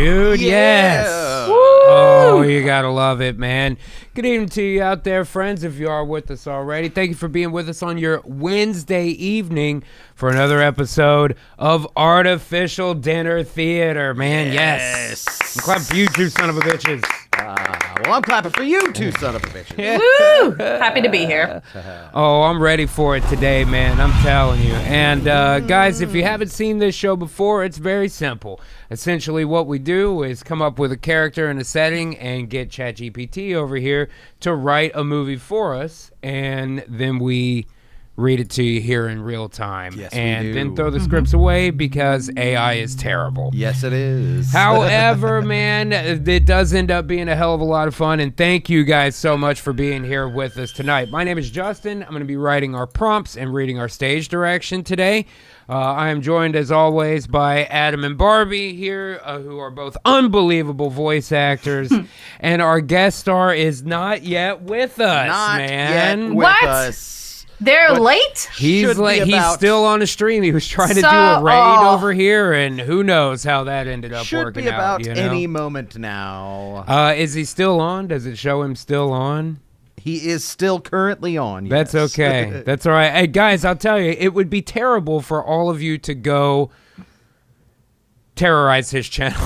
dude. Yeah. Yes. Oh, you gotta love it, man. Good evening to you out there, friends, if you are with us already. Thank you for being with us on your Wednesday evening for another episode of Artifical Dinner Theater, man. Yes. I'm clapping for you two son of a bitches. Well, I'm clapping for you two son of a bitches. Woo! Happy to be here. Oh, I'm ready for it today, man. I'm telling you. And guys, if you haven't seen this show before, it's very simple. Essentially, what we do is come up with a character and a setting and get ChatGPT over here to write a movie for us, and then we read it to you here in real time. Yes, and we do. then throw the scripts away because AI is terrible. Yes, it is. However, man, it does end up being a hell of a lot of fun, and thank you guys so much for being here with us tonight. My name is Justin. I'm going to be writing our prompts and reading our stage direction today. I am joined, as always, by Adam and Barbie here, who are both unbelievable voice actors, and our guest star is not yet with us, Not man. yet with What? us. They're But late? He's Should like be he's about- still on the stream. He was trying to do So- a raid oh. over here, and who knows how that ended up Should working be about out. You know? any moment now. Is he still on? Does it show him still on? He is still currently on. That's yes. okay. That's all right. Hey, guys, I'll tell you, it would be terrible for all of you to go terrorize his channel.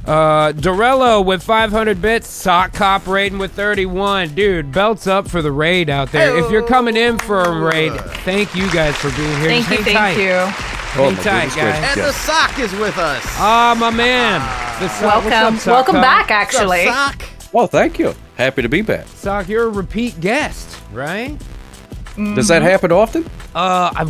Dorello with 500 bits, Sock Cop raiding with 31. Dude, belts up for the raid out there. If you're coming in for a raid, thank you guys for being here. Thank you, Just hang tight. thank you. Hang tight, guys. And the sock is with us. Ah, my man. The Sock- what's Welcome. up, Sock Welcome Cop? back, What's up, actually. sock? Well, thank you. Happy to be back. Sock, you're a repeat guest, right? Does that happen often?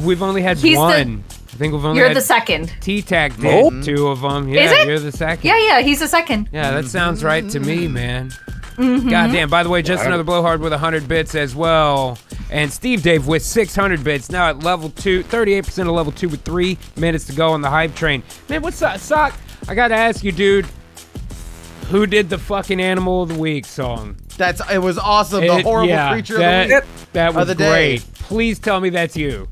We've only had He's the- one. I think we've only You're had the second. T-Tac did Oh. 2 of them. Yeah, Is it? you're the second. Yeah, he's the second. Yeah, that sounds right to me, man. Goddamn. By the way, just another blowhard with 100 bits as well. And Steve Dave with 600 bits. Now at level 2, 38% of level 2 with 3 minutes to go on the hype train. Man, what's up, Sock? I gotta ask you, dude. Who did the fucking Animal of the Week song? It was awesome. The horrible creature of the week. That was the day. great. Please tell me that's you.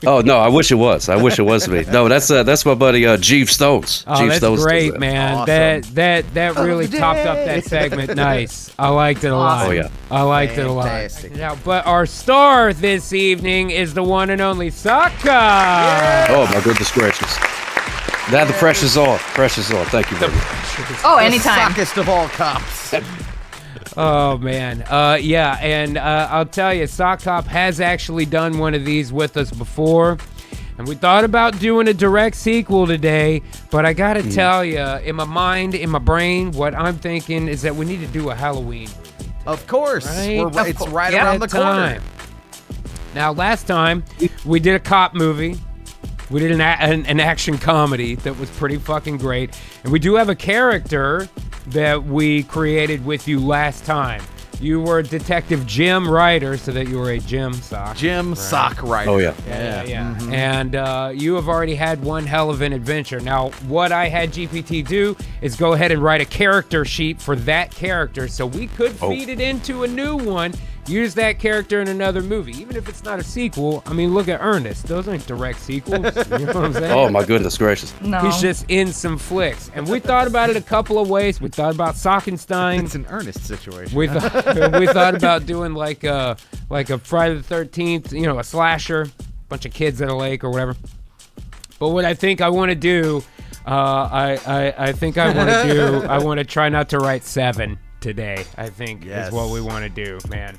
Oh no, I wish it was. I wish it was me. No, that's my buddy Jeeve Stones. Oh, Jeeve that's Stones does great, that. man. Awesome. That really topped up that segment. Nice. I liked it a lot. Oh, yeah. I liked it a lot. Fantastic. Yeah, but our star this evening is the one and only Saka. Oh my goodness gracious. Now the pressure's on. Pressure's on. Thank you very much. Oh, The anytime. sockest of all cops. Oh man, yeah, and I'll tell you, Sock Cop has actually done one of these with us before, and we thought about doing a direct sequel today, but I gotta tell you, in my mind, in my brain, what I'm thinking is that we need to do a Halloween. Of course. Right? It's right Yeah. around the corner. Time. Now, last time we did a cop movie. We did an action comedy that was pretty fucking great, and we do have a character that we created with you last time. You were Detective Jim Ryder, so that you were a Jim Sock. Jim Sock Ryder. Oh yeah. Yeah. And you have already had one hell of an adventure. Now, what I had GPT do is go ahead and write a character sheet for that character, so we could feed it into a new one, use that character in another movie, even if it's not a sequel. I mean, look at Ernest. Those aren't direct sequels. You know what I'm saying? Oh my goodness gracious. No. He's just in some flicks. And we thought about it a couple of ways. We thought about Sockenstein. It's an earnest situation. We thought about doing like a Friday the 13th, a slasher, bunch of kids at a lake or whatever. But what I think I want to do, I want to try not to write 7 today. I think Yes. is what we want to do, man.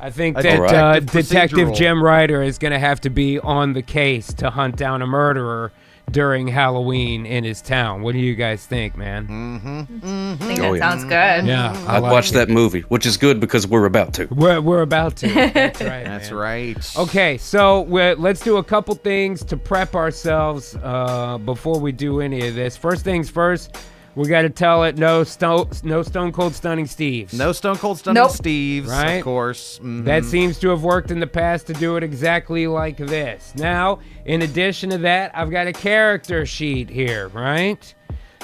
I think A that detective Detective procedural. Jim Ryder is going to have to be on the case to hunt down a murderer during Halloween in his town. What do you guys think, man? I think Oh, that yeah. sounds good. Yeah, I I'd like watch it. that movie, which is good because we're about to. We're about to. That's right. That's man. right. Okay, so let's do a couple things to prep ourselves before we do any of this. First things first, we got to tell it no Stone Cold Stunning Steves. No Stone Cold Stunning Nope. Steves, Right? of course. Mhm. That seems to have worked in the past to do it exactly like this. Now, in addition to that, I've got a character sheet here, right?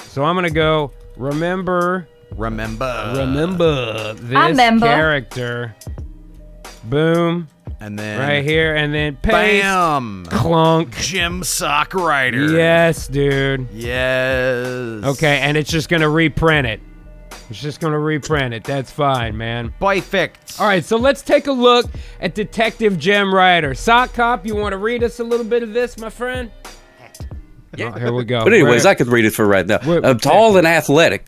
So I'm going to go, remember Remember. this remember. character. Boom. And then right here, and then paste. Bam! Clunk. Jim Sock Ryder. Yes, dude. Yes. Okay, and it's just gonna reprint it. It's just gonna reprint it. That's fine, man. Perfect. All right, so let's take a look at Detective Jim Ryder. Sock Cop, you want to read us a little bit of this, my friend? Yeah. Oh, here we go. But anyways, I could read it for right now. I'm tall and athletic.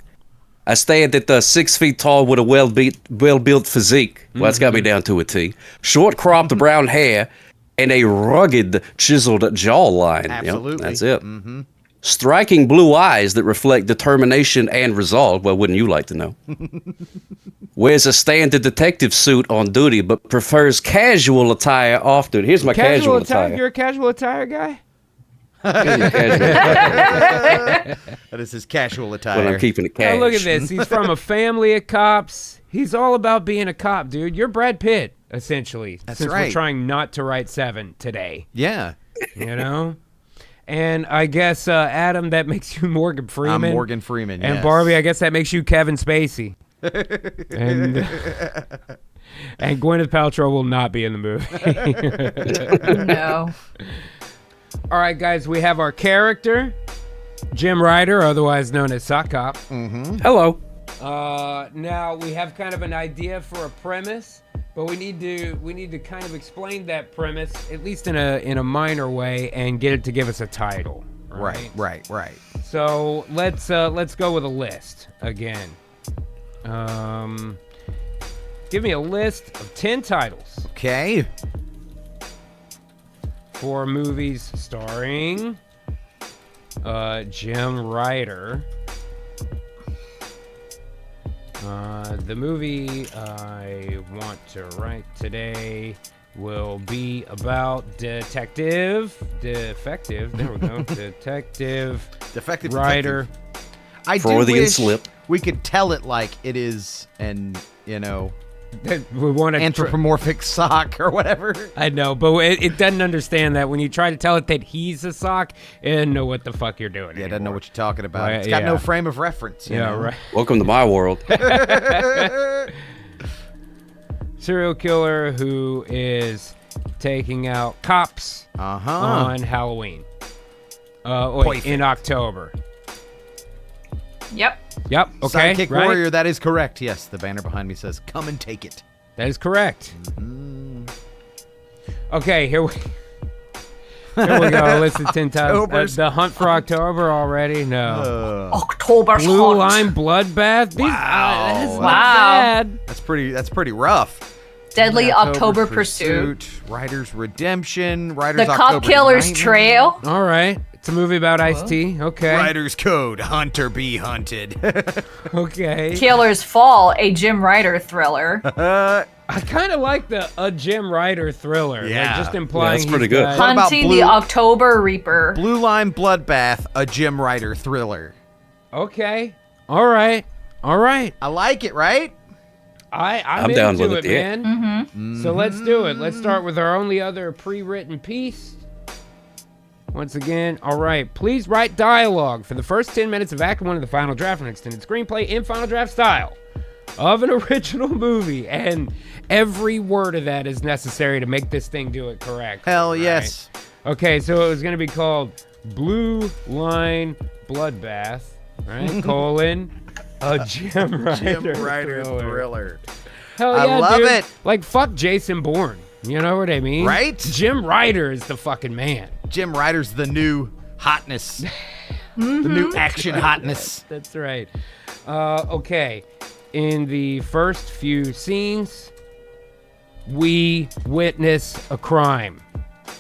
I stand at 6 feet tall with a well-built physique. Well, that's got me down to a T. Short cropped brown hair and a rugged, chiseled jawline. Absolutely. Yep, that's it. Striking blue eyes that reflect determination and resolve. Well, wouldn't you like to know? Wears a standard detective suit on duty, but prefers casual attire often. Here's my casual attire. You're a casual attire guy? That is his casual attire. Well, I'm keeping it cash. Now look at this. He's from a family of cops. He's all about being a cop, dude. You're Brad Pitt, essentially. That's since right. We're trying not to write 7 today. Yeah. You know? And I guess, Adam, that makes you Morgan Freeman. I'm Morgan Freeman, And yes. Barbie, I guess that makes you Kevin Spacey. and Gwyneth Paltrow will not be in the movie. No. All right, guys, we have our character, Jim Ryder, otherwise known as Sock Cop. Hello. Now we have kind of an idea for a premise, but we need to kind of explain that premise, at least in a minor way, and get it to give us a title. Right. So let's go with a list again. Give me a list of 10 titles Okay. for movies starring Jim Ryder. The movie I want to write today will be about Defective. There we go. Detective Defective Ryder. detective. I do Freudian wish slip. we could tell it like it is an, We want to anthropomorphic sock or whatever. I know, but it doesn't understand that. When you try to tell it that he's a sock, it doesn't know what the fuck you're doing. Yeah, it doesn't know what you're talking about. Right, It's got no yeah. frame of reference. you Yeah, know? right. Welcome to my world. Serial killer who is taking out cops on Halloween. In October. Yep. Yep. Okay. Sidekick right? warrior, that is correct. Yes, the banner behind me says, "Come and take it." That is correct. Okay, here we go. Listen, 10 times. October's The Hunt for October already? No. October's Blue Hunt. Line Bloodbath? Wow. That's not Wow. bad. That's pretty rough. Deadly October Pursuit. Riders Redemption. Riders The October Cop Killer's Nightmare. Trail. All right. It's a movie about Ice-T. Okay. Riders Code. Hunter be hunted. Okay. Killer's Fall, a Jim Ryder thriller. I kind of like a Jim Ryder thriller. Yeah. Like just implying that's pretty he's good. got- What about Hunting Blue- the October Reaper. Blue Line Bloodbath, a Jim Ryder thriller. Okay. All right. All right. I like it, right? I'm down into with it, yeah. man. So let's do it. Let's start with our only other pre-written piece. Once again, all right. Please write dialogue for the first 10 minutes of Act 1 of the final draft, an extended screenplay in final draft style of an original movie. And every word of that is necessary to make this thing do it correct. Hell right? yes. Okay, so it was going to be called Blue Line Bloodbath, right? colon, a Jim Ryder, thriller. Hell I yeah, love dude. it. Like, fuck Jason Bourne. You know what I mean? Right? Jim Ryder is the fucking man. Jim Ryder's the new hotness. The new action hotness. That's right. Okay. In the first few scenes, we witness a crime,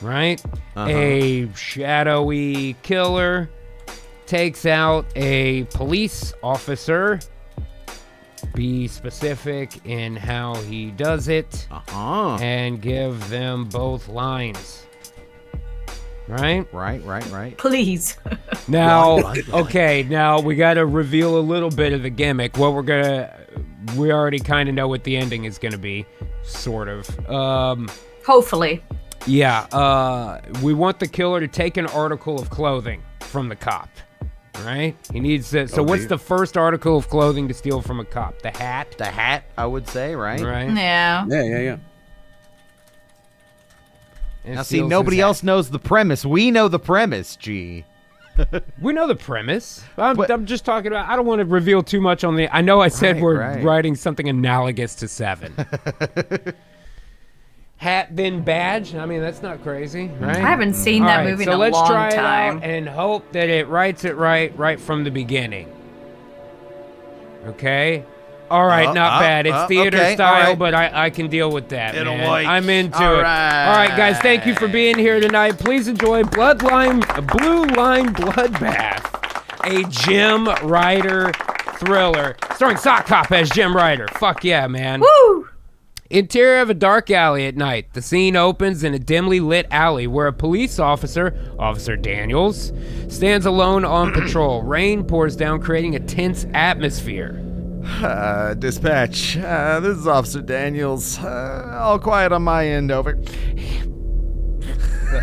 right? A shadowy killer takes out a police officer. Be specific in how he does it and give them both lines. Right? Right. Please. Now, okay, now we got to reveal a little bit of the gimmick. We already kind of know what the ending is going to be, sort of. Hopefully. Yeah, we want the killer to take an article of clothing from the cop, right? He needs to, so what's the first article of clothing to steal from a cop? The hat? The hat, I would say, right? Right? Yeah. Yeah. Now, see, nobody else knows the premise. We know the premise, G. We know the premise. I'm just talking about. I don't want to reveal too much on the. I know I said we're writing something analogous to 7. Hat then badge. I mean, that's not crazy, right? I haven't seen that movie in a long time. So let's try it out and hope that it writes it right from the beginning. Okay. All right, not bad. It's theater style, but I can deal with that, man. I'm into it. All right, guys, thank you for being here tonight. Please enjoy Blue Line Bloodbath, a Jim Ryder thriller starring Sock Cop as Jim Ryder. Fuck yeah, man. Woo! Interior of a dark alley at night. The scene opens in a dimly lit alley where a police officer, Officer Daniels, stands alone on patrol. Rain pours down, creating a tense atmosphere. Dispatch, this is Officer Daniels. All quiet on my end, over.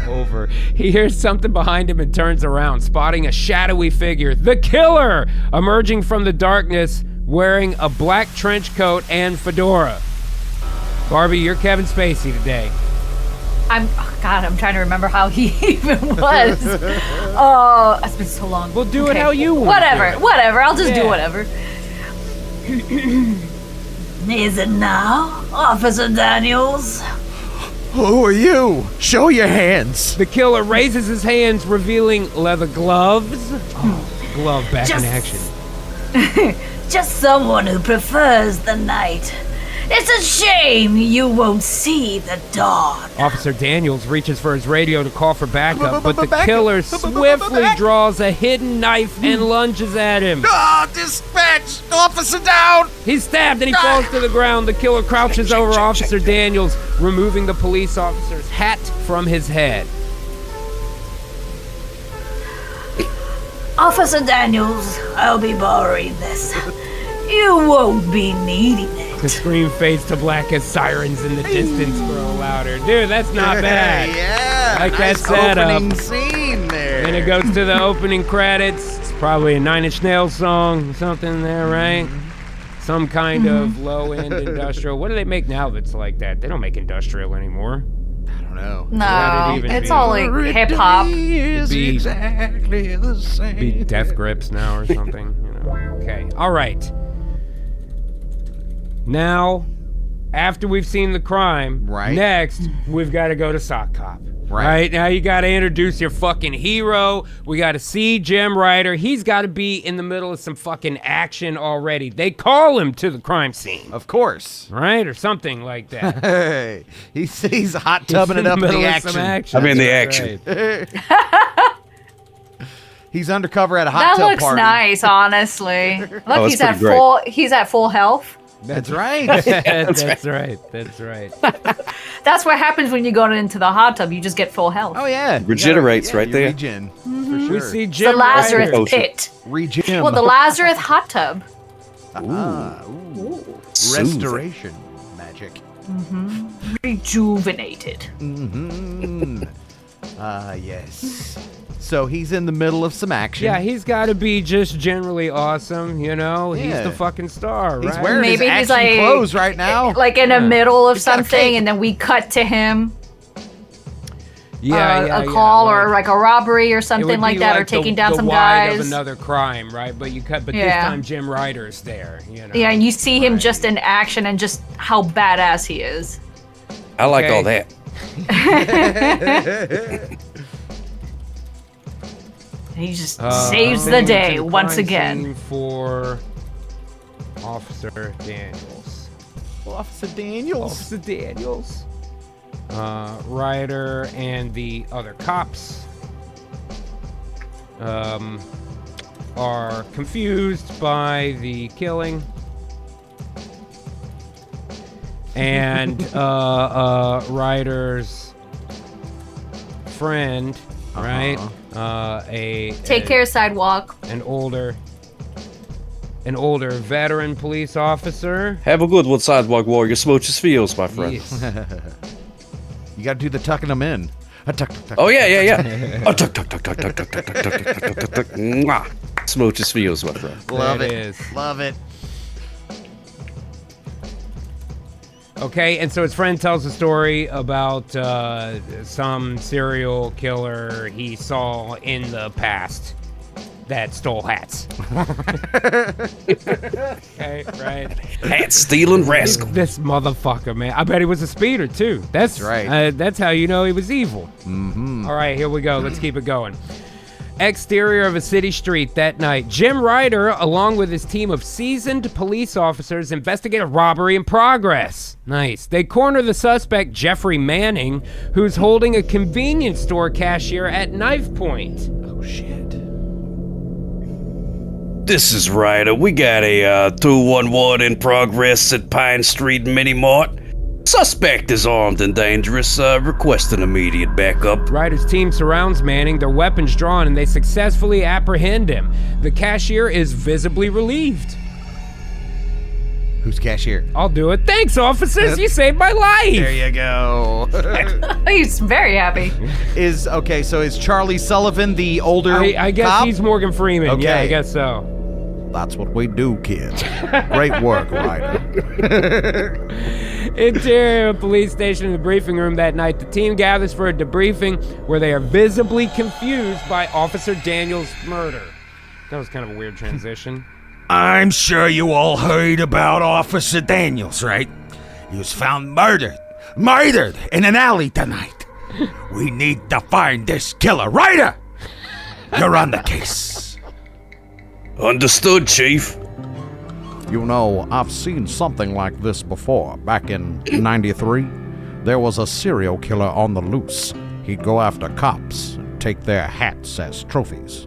Over. He hears something behind him and turns around, spotting a shadowy figure, the killer, emerging from the darkness wearing a black trench coat and fedora. Barbie, you're Kevin Spacey today. I'm trying to remember how he even was. It's been so long. Well, do it how you want. Whatever. I'll just do whatever. Is it now, Officer Daniels? Who are you? Show your hands. The killer raises his hands, revealing leather gloves. Glove back in action. Just someone who prefers the night. It's a shame you won't see the dawn. Officer Daniels reaches for his radio to call for backup, but the killer swiftly draws a hidden knife and lunges at him. Dispatch! Officer down! He's stabbed and he falls to the ground. The killer crouches over Officer Daniels, removing the police officer's hat from his head. Officer Daniels, I'll be borrowing this. You won't be needing it. The scream fades to black as sirens in the distance grow louder. Dude, that's not bad. Yeah, like nice that setup. Opening scene there. Then it goes to the opening credits. It's probably a 9 Inch Nails song, something there, right? Some kind of low-end industrial. What do they make now that's like that? They don't make industrial anymore. I don't know. No, it's all like hip hop. Be exactly the same. Be Death Grips now or something. Okay. All right. Now, after we've seen the crime, next, we've got to go to Sock Cop. Right? Now you got to introduce your fucking hero. We got to see Jim Ryder. He's got to be in the middle of some fucking action already. They call him to the crime scene. Of course. Right? Or something like that. Hey, he's hot tubbing it up in the action. I'm in the action. Right. He's undercover at a hot tub That looks party. nice, honestly. Look, he's at full health. That's right. That's right. That's what happens when you go into the hot tub. You just get full health. Oh, yeah. Regenerates right there. Regen. Mm-hmm. For sure. We see Jim The Lazarus Ryder. pit. Regen. Well, the Lazarus hot tub. Restoration magic. Mm-hmm. Rejuvenated. Mm-hmm. Yes. So he's in the middle of some action. Yeah, he's got to be just generally awesome, you know? Yeah. He's the fucking star, right? He's wearing Maybe his he's action like clothes right now. Like in the middle of He's got a something, cape. and then we cut to him. Yeah, a call or like a robbery or something like that, or taking down some guys. Of another crime, right? But this time Jim Ryder's there, you know? Yeah, and you see him just in action and just how badass he is. I like all that. He just saves the day once again. For Officer Daniels. Officer Daniels. Ryder and the other cops are confused by the killing. And Ryder's friend, right? Take care, sidewalk. An older veteran police officer. Have a good one, sidewalk warrior. Smooch his feels, my friend. Yes. You got to do the tucking them in. Oh, yeah. Oh, tuck. Mwah. Smooch his feels, my friend. Love That it. is. Love it. Okay, and so his friend tells a story about some serial killer he saw in the past that stole hats. Okay, right. Hat stealing rascal. This motherfucker, man. I bet he was a speeder, too. That's right. That's how you know he was evil. Mm-hmm. All right, here we go. Let's keep it going. Exterior of a city street that night. Jim Ryder, along with his team of seasoned police officers, investigate a robbery in progress. Nice. They corner the suspect, Jeffrey Manning, who's holding a convenience store cashier at knife point. Oh, shit. This is Ryder. We got a 211 in progress at Pine Street Mini Mart. Suspect is armed and dangerous. Requesting immediate backup. Ryder's team surrounds Manning, their weapons drawn, and they successfully apprehend him. The cashier is visibly relieved. Who's cashier? I'll do it. Thanks, officers. You saved my life. There you go. He's very happy. So is Charlie Sullivan the older I guess cop? he's Morgan Freeman. Okay. Yeah, I guess so. That's what we do, kid. Great work, Ryder. Interior police station in the briefing room that night. The team gathers for a debriefing where they are visibly confused by Officer Daniels' murder. That was kind of a weird transition. I'm sure you all heard about Officer Daniels, right? He was found murdered in an alley tonight. We need to find this killer. Ryder, you're on the case. Understood, Chief. You know, I've seen something like this before. Back in '93, there was a serial killer on the loose. He'd go after cops and take their hats as trophies.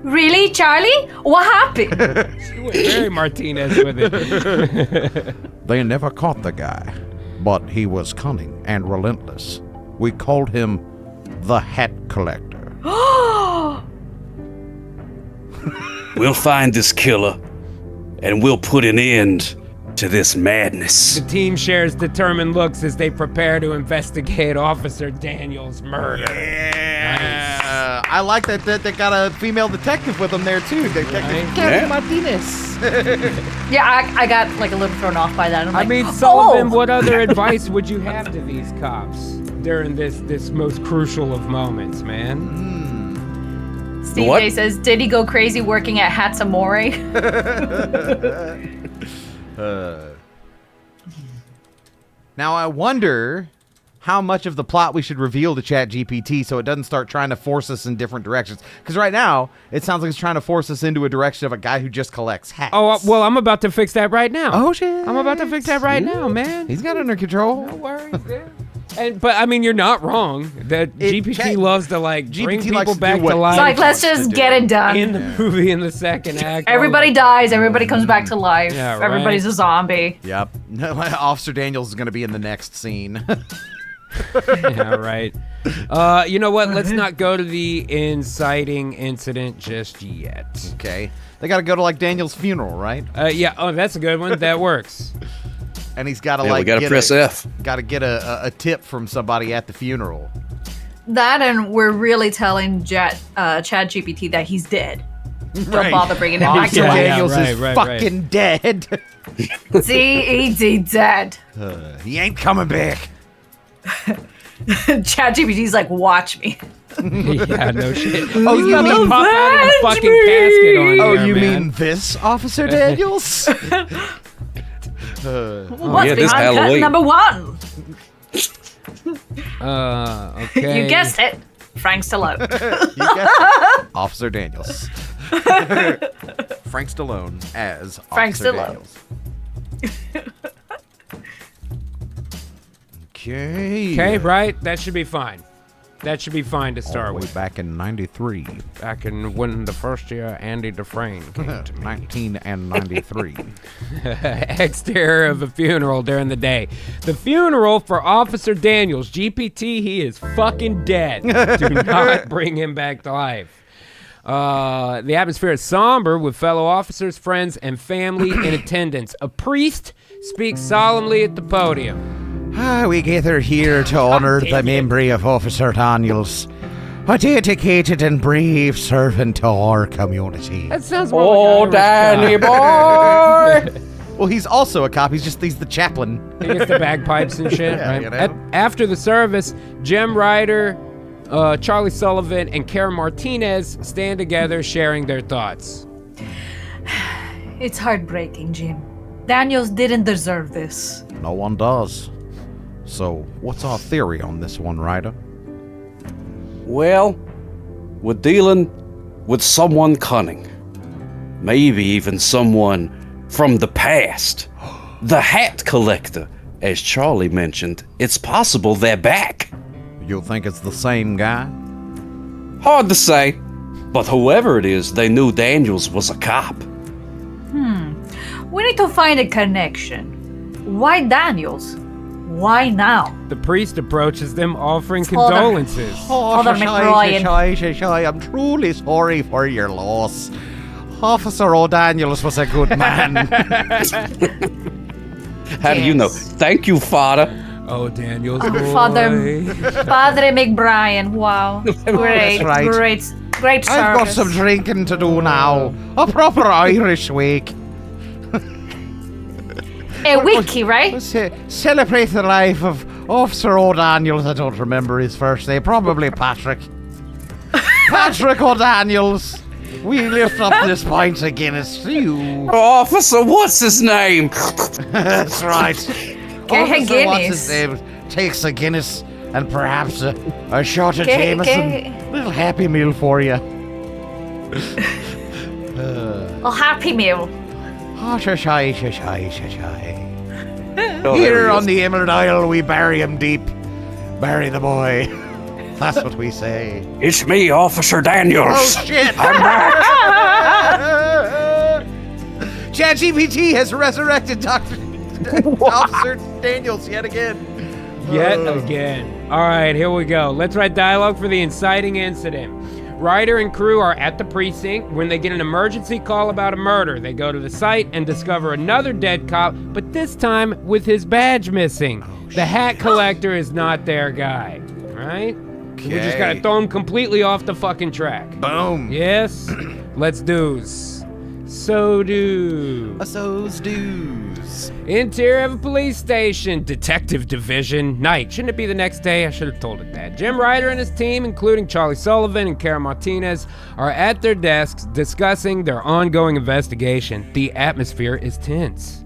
Really, Charlie? What happened? She went very Martinez with it. They never caught the guy, but he was cunning and relentless. We called him the Hat Collector. We'll find this killer, and we'll put an end to this madness. The team shares determined looks as they prepare to investigate Officer Daniels' murder. Yeah. I like that they got a female detective with them there, too. Detective Right. Martinez. Yeah, I got like a little thrown off by that. I'm I like, mean, Sullivan, oh! what other advice would you have to these cops during this most crucial of moments, man? Steve What? Day says, did he go crazy working at Hats Amore? Now, I wonder how much of the plot we should reveal to ChatGPT so it doesn't start trying to force us in different directions. Because right now, it sounds like it's trying to force us into a direction of a guy who just collects hats. Oh, well, I'm about to fix that right now. Oh, shit. I'm about to fix that right now, man. He's got it under control. No worries, dude. But I mean, you're not wrong. That GPT loves to bring GPT likes people to back do what to It's life like, let's just get it done. in the movie in the second act. Everybody dies, everybody comes back to life. Yeah, right. Everybody's a zombie. Yep. Officer Daniels is going to be in the next scene. Yeah, right. You know what? Let's not go to the inciting incident just yet. Okay. They got to go to Daniel's funeral, right? Yeah. Oh, that's a good one. That works. And he's got to We gotta press F. Got to get a tip from somebody at the funeral. That and we're really telling ChatGPT that he's dead. Don't Right. bother bringing him back Officer to life. Daniels right, is right, fucking dead. See, he's dead. He ain't coming back. ChatGPT's like, watch me. Yeah, no shit. Oh, you got mean the pop out of the avenge fucking me? casket on Oh, here, you man. mean this Officer Daniels? What's yeah, this behind curtain Halloween. number one? Okay. You guessed it. Frank Stallone. You guessed it. Officer Daniels. Frank Stallone as Frank Officer Stallone. Daniels. Okay. Okay, right? That should be fine. That should be fine to start All the way with. back in '93, Back in when the first year Andy Dufresne came to me. 1993. Exterior of a funeral during the day. The funeral for Officer Daniels. GPT, he is fucking dead. Do not bring him back to life. The atmosphere is somber with fellow officers, friends, and family in attendance. A priest speaks solemnly at the podium. We gather here to honor the memory of Officer Daniels, a dedicated and brave servant to our community. That sounds more like Irish Danny guy. boy! Well, he's also a cop. He's the chaplain. He gets the bagpipes and shit. Yeah, Right? you know? After the service, Jim Ryder, Charlie Sullivan, and Karen Martinez stand together sharing their thoughts. It's heartbreaking, Jim. Daniels didn't deserve this. No one does. So, what's our theory on this one, Ryder? Well, we're dealing with someone cunning. Maybe even someone from the past. The Hat Collector. As Charlie mentioned, it's possible they're back. You think it's the same guy? Hard to say, but whoever it is, they knew Daniels was a cop. We need to find a connection. Why Daniels? Why now? The priest approaches them, offering Father. condolences. Father McBrien. I'm truly sorry for your loss. Officer O'Daniels was a good man. How do you know? Yes. Thank you, Father. Oh, Daniel's Father boy. Padre McBrien. Wow. Great. right. Great service. I've got some drinking to do now. A proper Irish week. A wiki, right? Let's celebrate the life of Officer O'Daniels. I don't remember his first name. Probably Patrick. Patrick O'Daniels. We lift up this pint of Guinness to you. Officer, what's his name? That's right. Okay, Officer, what's his Guinness. name? Takes a Guinness and perhaps a shot of Okay, Jameson. okay. Little Happy Meal for you. A happy meal. Oh, shy. Oh, Here there he on is. the Emerald Isle, we bury him deep. Bury the boy. That's what we say. It's me, Officer Daniels. Oh, shit! ChatGPT has resurrected Officer Daniels yet again. Yet again. All right, here we go. Let's write dialogue for the inciting incident. Ryder and crew are at the precinct when they get an emergency call about a murder. They go to the site and discover another dead cop, but this time with his badge missing. The Hat Collector is not their guy, right? We just gotta Okay. throw him completely off the fucking track. Boom. Yes? Let's do's. So do. So's dues. Interior of a police station, detective division, night. Shouldn't it be the next day? I should have told it that. Jim Ryder and his team, including Charlie Sullivan and Karen Martinez, are at their desks discussing their ongoing investigation. The atmosphere is tense.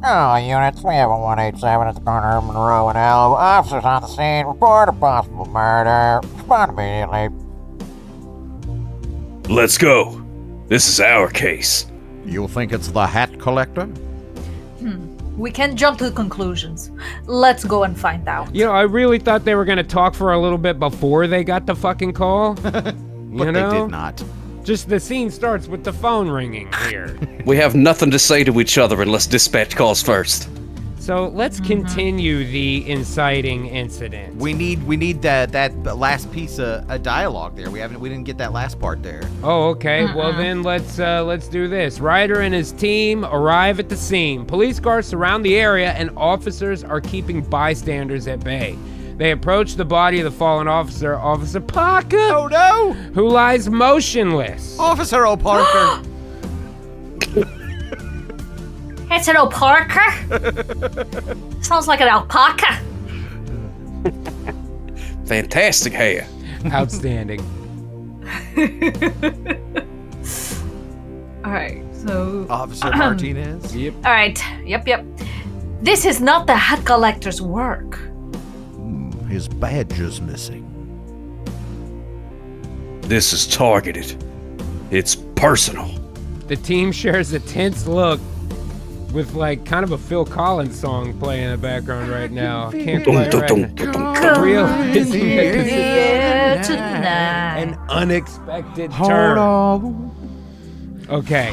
Oh, units, we have a 187 at the corner of Monroe and Elm. Officers on the scene. Report a possible murder. Respond immediately. Let's go. This is our case. You think it's the Hat Collector? We can jump to conclusions. Let's go and find out. You know, I really thought they were going to talk for a little bit before they got the fucking call. But You know? they did not. Just the scene starts with the phone ringing here. We have nothing to say to each other unless dispatch calls first. So let's continue the inciting incident. We need that last piece of dialogue there. We didn't get that last part there. Oh, okay. Well, then let's do this. Ryder and his team arrive at the scene. Police cars surround the area, and officers are keeping bystanders at bay. They approach the body of the fallen officer, Officer Parker, Oh no! who lies motionless. Officer O'Parker. It's an alpaca. Sounds like an alpaca. Fantastic hair. Outstanding. All right, so. Officer Martinez. Yep. All right, yep. This is not the Hat Collector's work. His badge is missing. This is targeted. It's personal. The team shares a tense look with like kind of a Phil Collins song playing in the background right now. Can't quite realize Here tonight. an unexpected turn. Okay.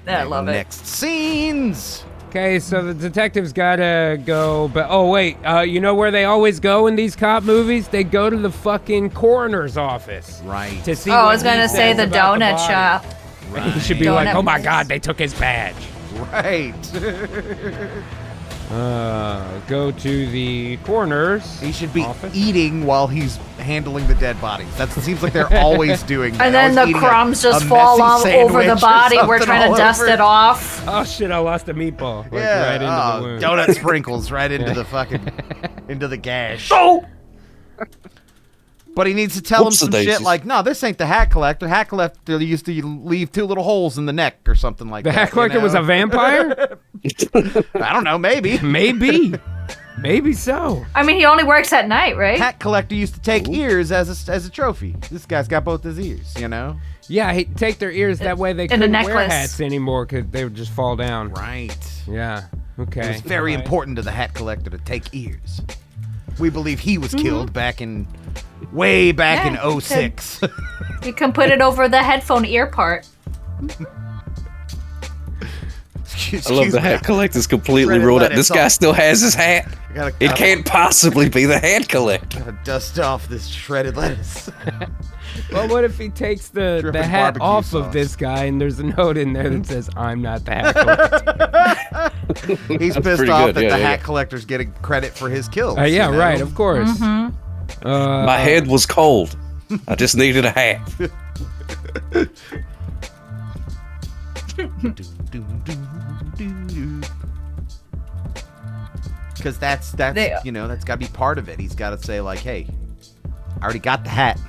I love it. Next scenes. Okay, so the detectives gotta go, but oh wait, you know where they always go in these cop movies? They go to the fucking coroner's office. Right. To see Oh, I what was gonna he say says the about donut body. shop. He should be like, Donut oh my place. god, they took his badge. Right. Go to the coroner's. He should be office. eating while he's handling the dead bodies. That seems like they're always doing that. And then Always the eating crumbs a just fall messy all over the sandwich or body. We're something trying all to dust over. it off. Oh shit! I lost a meatball. Right into the wound. Donut sprinkles right into the fucking into the gash. Oh! But he needs to tell him some shit Whoopsie-daisies. like, no, this ain't the hat collector. Hat collector used to leave 2 little holes in the neck or something like The that. hat collector was a vampire? I don't know, maybe. Maybe so. I mean, he only works at night, right? Hat collector used to take ears as a trophy. This guy's got both his ears, you know? Yeah, he'd take their ears that way they a couldn't wear necklace. hats anymore because they would just fall down. Right. Yeah. Okay. It was very All right. important to the hat collector to take ears. We believe he was killed way back Yeah, in 06. You can put it over the headphone ear part. Excuse I love the me. hat collector's completely Shredded ruled out. lettuce This guy off. still has his hat. Gotta It can't possibly be the hat collector. Gotta dust off this shredded lettuce. Well, what if he takes the Dripping hat barbecue off sauce. of this guy and there's a note in there that says, I'm not the hat collector? He's That's pissed pretty off good. that Yeah, the yeah, hat yeah. collector's getting credit for his kills. Yeah, you know? right, of course. My head was cold. I just needed a hat. Because that's that's got to be part of it. He's got to say like, hey, I already got the hat.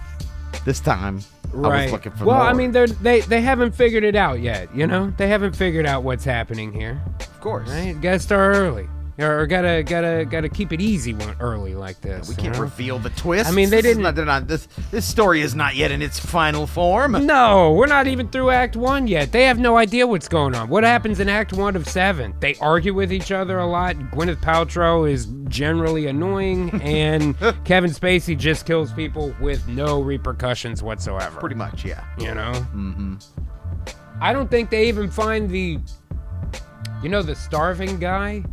This time, I Right. was looking for Well, more. I mean, they haven't figured it out yet, you know? They haven't figured out what's happening here. of course, Right? Gotta start early. Or gotta keep it easy early like this. we you can't know? reveal the twist. I mean, they This is didn't- They're not. This story is not yet in its final form. No, we're not even through Act 1 yet. They have no idea what's going on. What happens in Act 1 of 7? They argue with each other a lot. Gwyneth Paltrow is generally annoying, and Kevin Spacey just kills people with no repercussions whatsoever. Pretty much, yeah. You know? Mm-hmm. I don't think they even find the starving guy.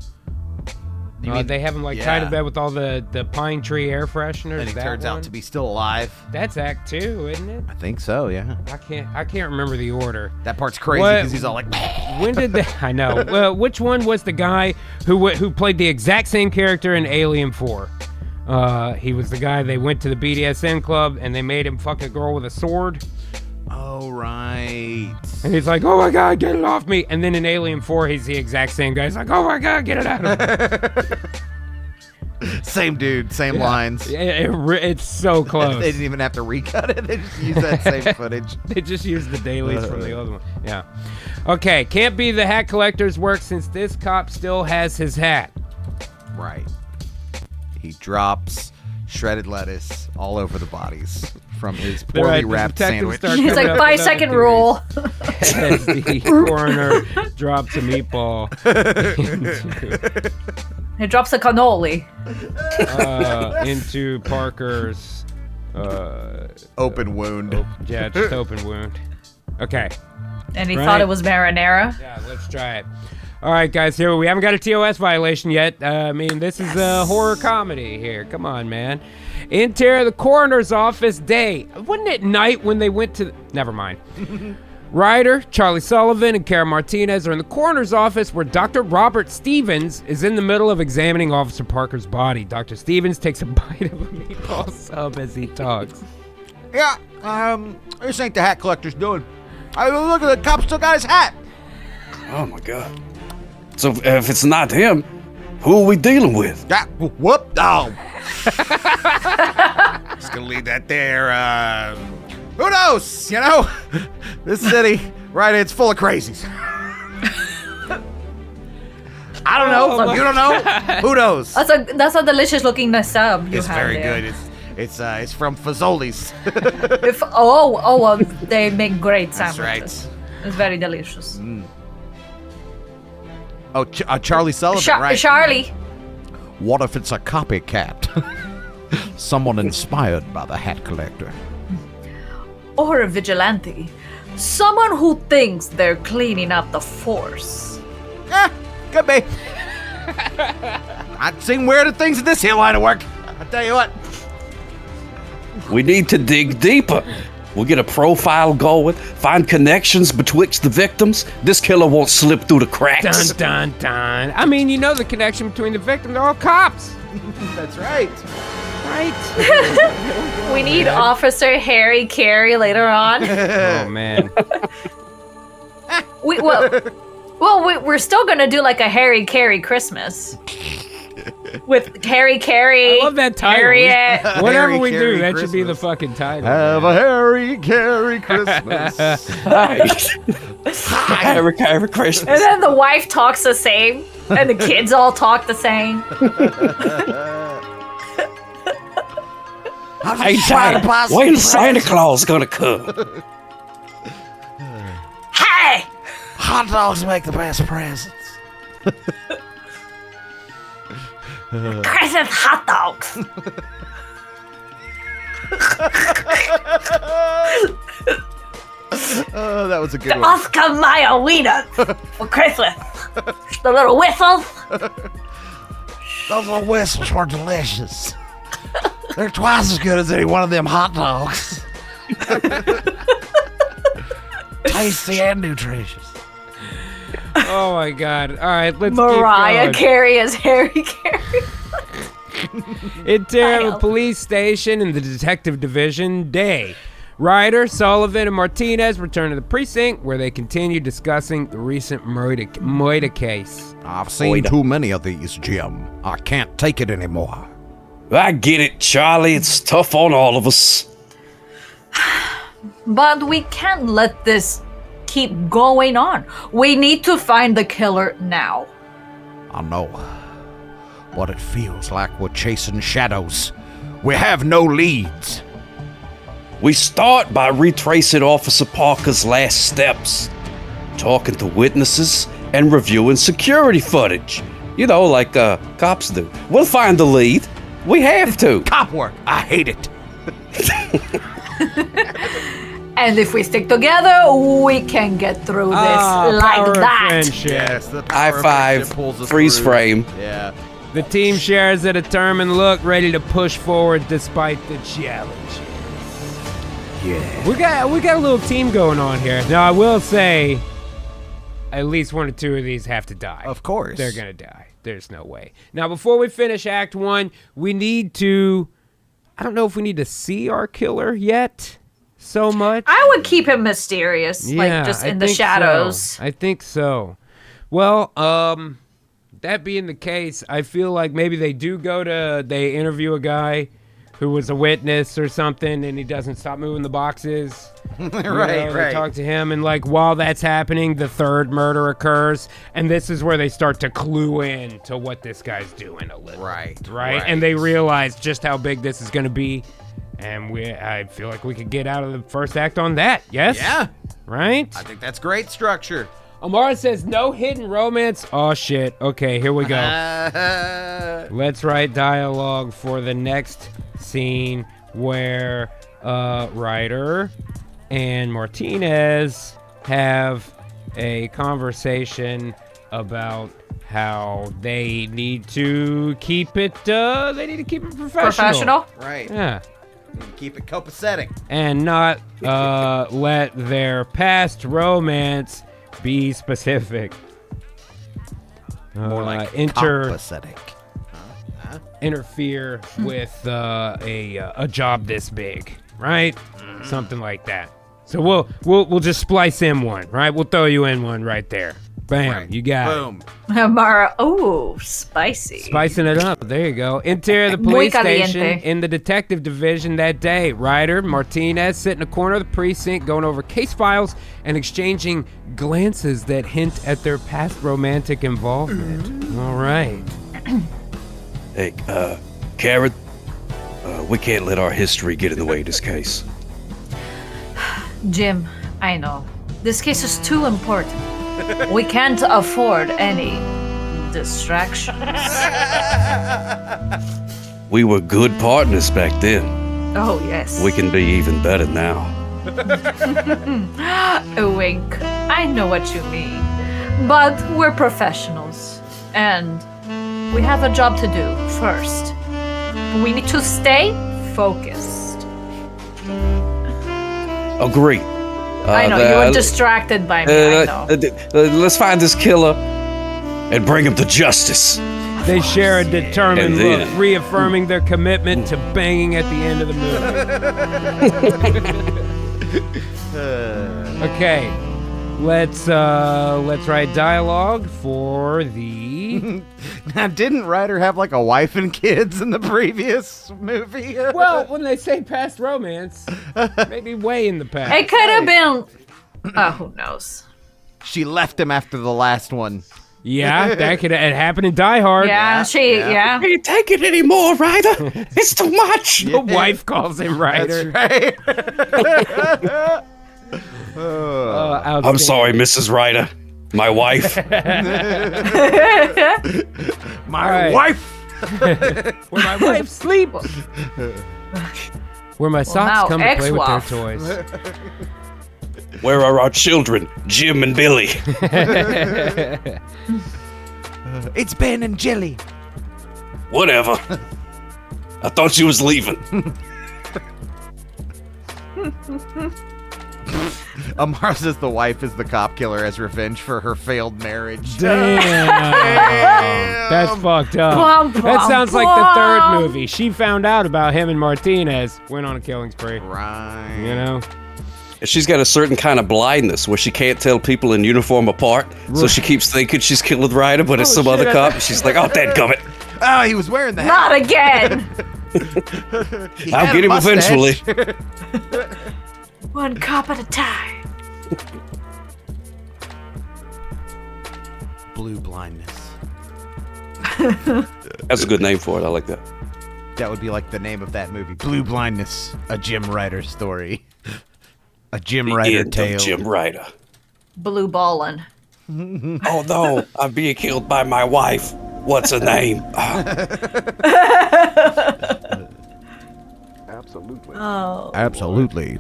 You mean- They have him tied yeah. to bed with all the pine tree air fresheners. And he that turns one? out to be still alive. That's Act 2, isn't it? I think so. Yeah. I can't remember the order. That part's crazy What- because he's all like, When did they? I know. Well, which one was the guy who played the exact same character in Alien 4? He was the guy they went to the BDSM club and they made him fuck a girl with a sword. oh right. And he's like, "Oh my god, get it off me!" And then in Alien 4, he's the exact same guy. He's like, "Oh my god, get it out of me!" Same dude, same lines. It's so close. They didn't even have to recut it. They just used that same footage. They just used the dailies from the other one. Yeah. Okay, can't be the hat collector's work since this cop still has his hat. Right. He drops shredded lettuce all over the bodies from his poorly Right, the wrapped detectives sandwich. start He's coming like, up with 5-second other rule. As the coroner drops a meatball He drops a cannoli. into Parker's Open wound. just open wound. Okay. And he Right. thought it was marinara. Yeah, let's try it. All right, guys, here we haven't got a TOS violation yet. I mean, this is a horror comedy here. Come on, man. Interior the coroner's office day. Wasn't it night when they went to... Never mind. Ryder, Charlie Sullivan, and Kara Martinez are in the coroner's office where Dr. Robert Stevens is in the middle of examining Officer Parker's body. Dr. Stevens takes a bite of a meatball sub as he talks. Yeah, this ain't the hat collector's doing. Look at the cop still got his hat. Oh my god. So if it's not him, who are we dealing with? Whoop! Oh. Just gonna leave that there. Who knows? You know, this city, right? It's full of crazies. I don't know. You don't know. Who knows? That's a delicious looking sub you It's have very there. good. It's from Fazoli's. They make great That's sandwiches. right. It's very delicious. Oh, Charlie Sullivan, right? Charlie. What if it's a copycat? Someone inspired by the hat collector. Or a vigilante. Someone who thinks they're cleaning up the force. Could be. I've seen weirder things in this here line of work. I'll tell you what. We need to dig deeper. We'll get a profile going, find connections betwixt the victims. This killer won't slip through the cracks. Dun, dun, dun. I mean, you know the connection between the victims. They're all cops. That's right. Right? We need Officer Harry Carey later on. Oh, man. We're still gonna do like a Harry Carey Christmas with Harry Carey. I love that title. Harriet. Whatever Harry we do, Carey that should be the Christmas. fucking title. Have a Harry Carey Christmas. Harry Christmas. And then the wife talks the same, and the kids all talk the same. Hey, Dad, when's Santa Claus gonna come? Hey! Hot dogs make the best presents. Christmas hot dogs. Oh, that was a good The one. Oscar Mayer wiener for Christmas. The little whistles. Those little whistles were delicious. They're twice as good as any one of them hot dogs. Tasty and nutritious. Oh, my God. All right, let's Mariah keep going. Carey as Harry Carey. Interior Kyle. Police Station in the Detective Division day. Ryder, Sullivan, and Martinez return to the precinct where they continue discussing the recent murder case. I've seen too many of these, Jim. I can't take it anymore. I get it, Charlie. It's tough on all of us. But we can't let this keep going on. We need to find the killer now. I know. But it feels like we're chasing shadows. We have no leads. We start by retracing Officer Parker's last steps, talking to witnesses and reviewing security footage. You know, like cops do. We'll find the lead. We have to. Cop work. I hate it. And if we stick together, we can get through this Power like of that. friendship. Yes, the High power of five, friendship pulls us freeze through. frame. Yeah. The team shares a determined look, ready to push forward despite the challenges. Yeah. We got a little team going on here. Now, I will say, at least one or two of these have to die. Of course. They're gonna die. There's no way. Now, before we finish Act 1, we need to... I don't know if we need to see our killer yet so much. I would keep him mysterious, like just I in the think shadows. so. I think so. Well, that being the case, I feel like maybe they interview a guy who was a witness or something, and he doesn't stop moving the boxes. Right. They talk to him, and like while that's happening, the third murder occurs, and this is where they start to clue in to what this guy's doing a little. Right. And they realize just how big this is going to be, and I feel like we could get out of the first act on that. Yes. Yeah. Right. I think that's great structure. Amara says no hidden romance. Oh shit. Okay, here we go. Let's write dialogue for the next scene where Ryder and Martinez have a conversation about how they need to keep it professional. Right. Yeah. Keep it copacetic. And not let their past romance be specific. More like Copacetic. Interfere with a job this big, right? Something like that. So we'll just splice in one, right? We'll throw you in one right there. Bam, Right. you got it. Boom. Amara, ooh, spicy. Spicing it up. There you go. Interior of the Muy police station caliente. in the detective division that day. Ryder, Martinez sit in a corner of the precinct going over case files and exchanging glances that hint at their past romantic involvement. All right. Hey, Karen, we can't let our history get in the way of this case. Jim, I know. This case is too important. We can't afford any distractions. We were good partners back then. Oh, yes. We can be even better now. A wink. I know what you mean. But we're professionals. And we have a job to do first. We need to stay focused. Agree. I know, you were distracted by me, I know. Let's find this killer and bring him to justice. They share a determined And then- look, reaffirming their commitment to banging at the end of the movie. Okay, let's write dialogue for the. Now, didn't Ryder have like a wife and kids in the previous movie? Well, when they say past romance, maybe way in the past. It could have been. Who knows? She left him after the last one. Yeah, that could have happened in Die Hard. Yeah, I can't take it anymore, Ryder. It's too much. The wife calls him Ryder. Right. I'm sorry, Mrs. Ryder. My wife. My wife. Where my wife sleeps. Where my socks now come to play with their ex-wife. toys. Where are our children, Jim and Billy? It's Ben and Jelly. Whatever. I thought you was leaving. Amar says the wife is the cop killer as revenge for her failed marriage. Damn. That's fucked up. That sounds like the third movie. She found out about him and Martinez, went on a killing spree. Right. You know? She's got a certain kind of blindness where she can't tell people in uniform apart, so she keeps thinking she's killed Ryder, but it's some other cop. And she's like, "Oh, dadgummit! Oh, he was wearing the hat. Not again! I'll get him eventually." One cop at a time. Blue blindness. That's a good name for it. I like that. That would be like the name of that movie. Blue Blindness, a Jim Ryder story. A Jim Ryder End of tale. Jim Ryder. Blue ballin'. Oh no, I'm being killed by my wife. What's her name? Absolutely. Oh. Absolutely.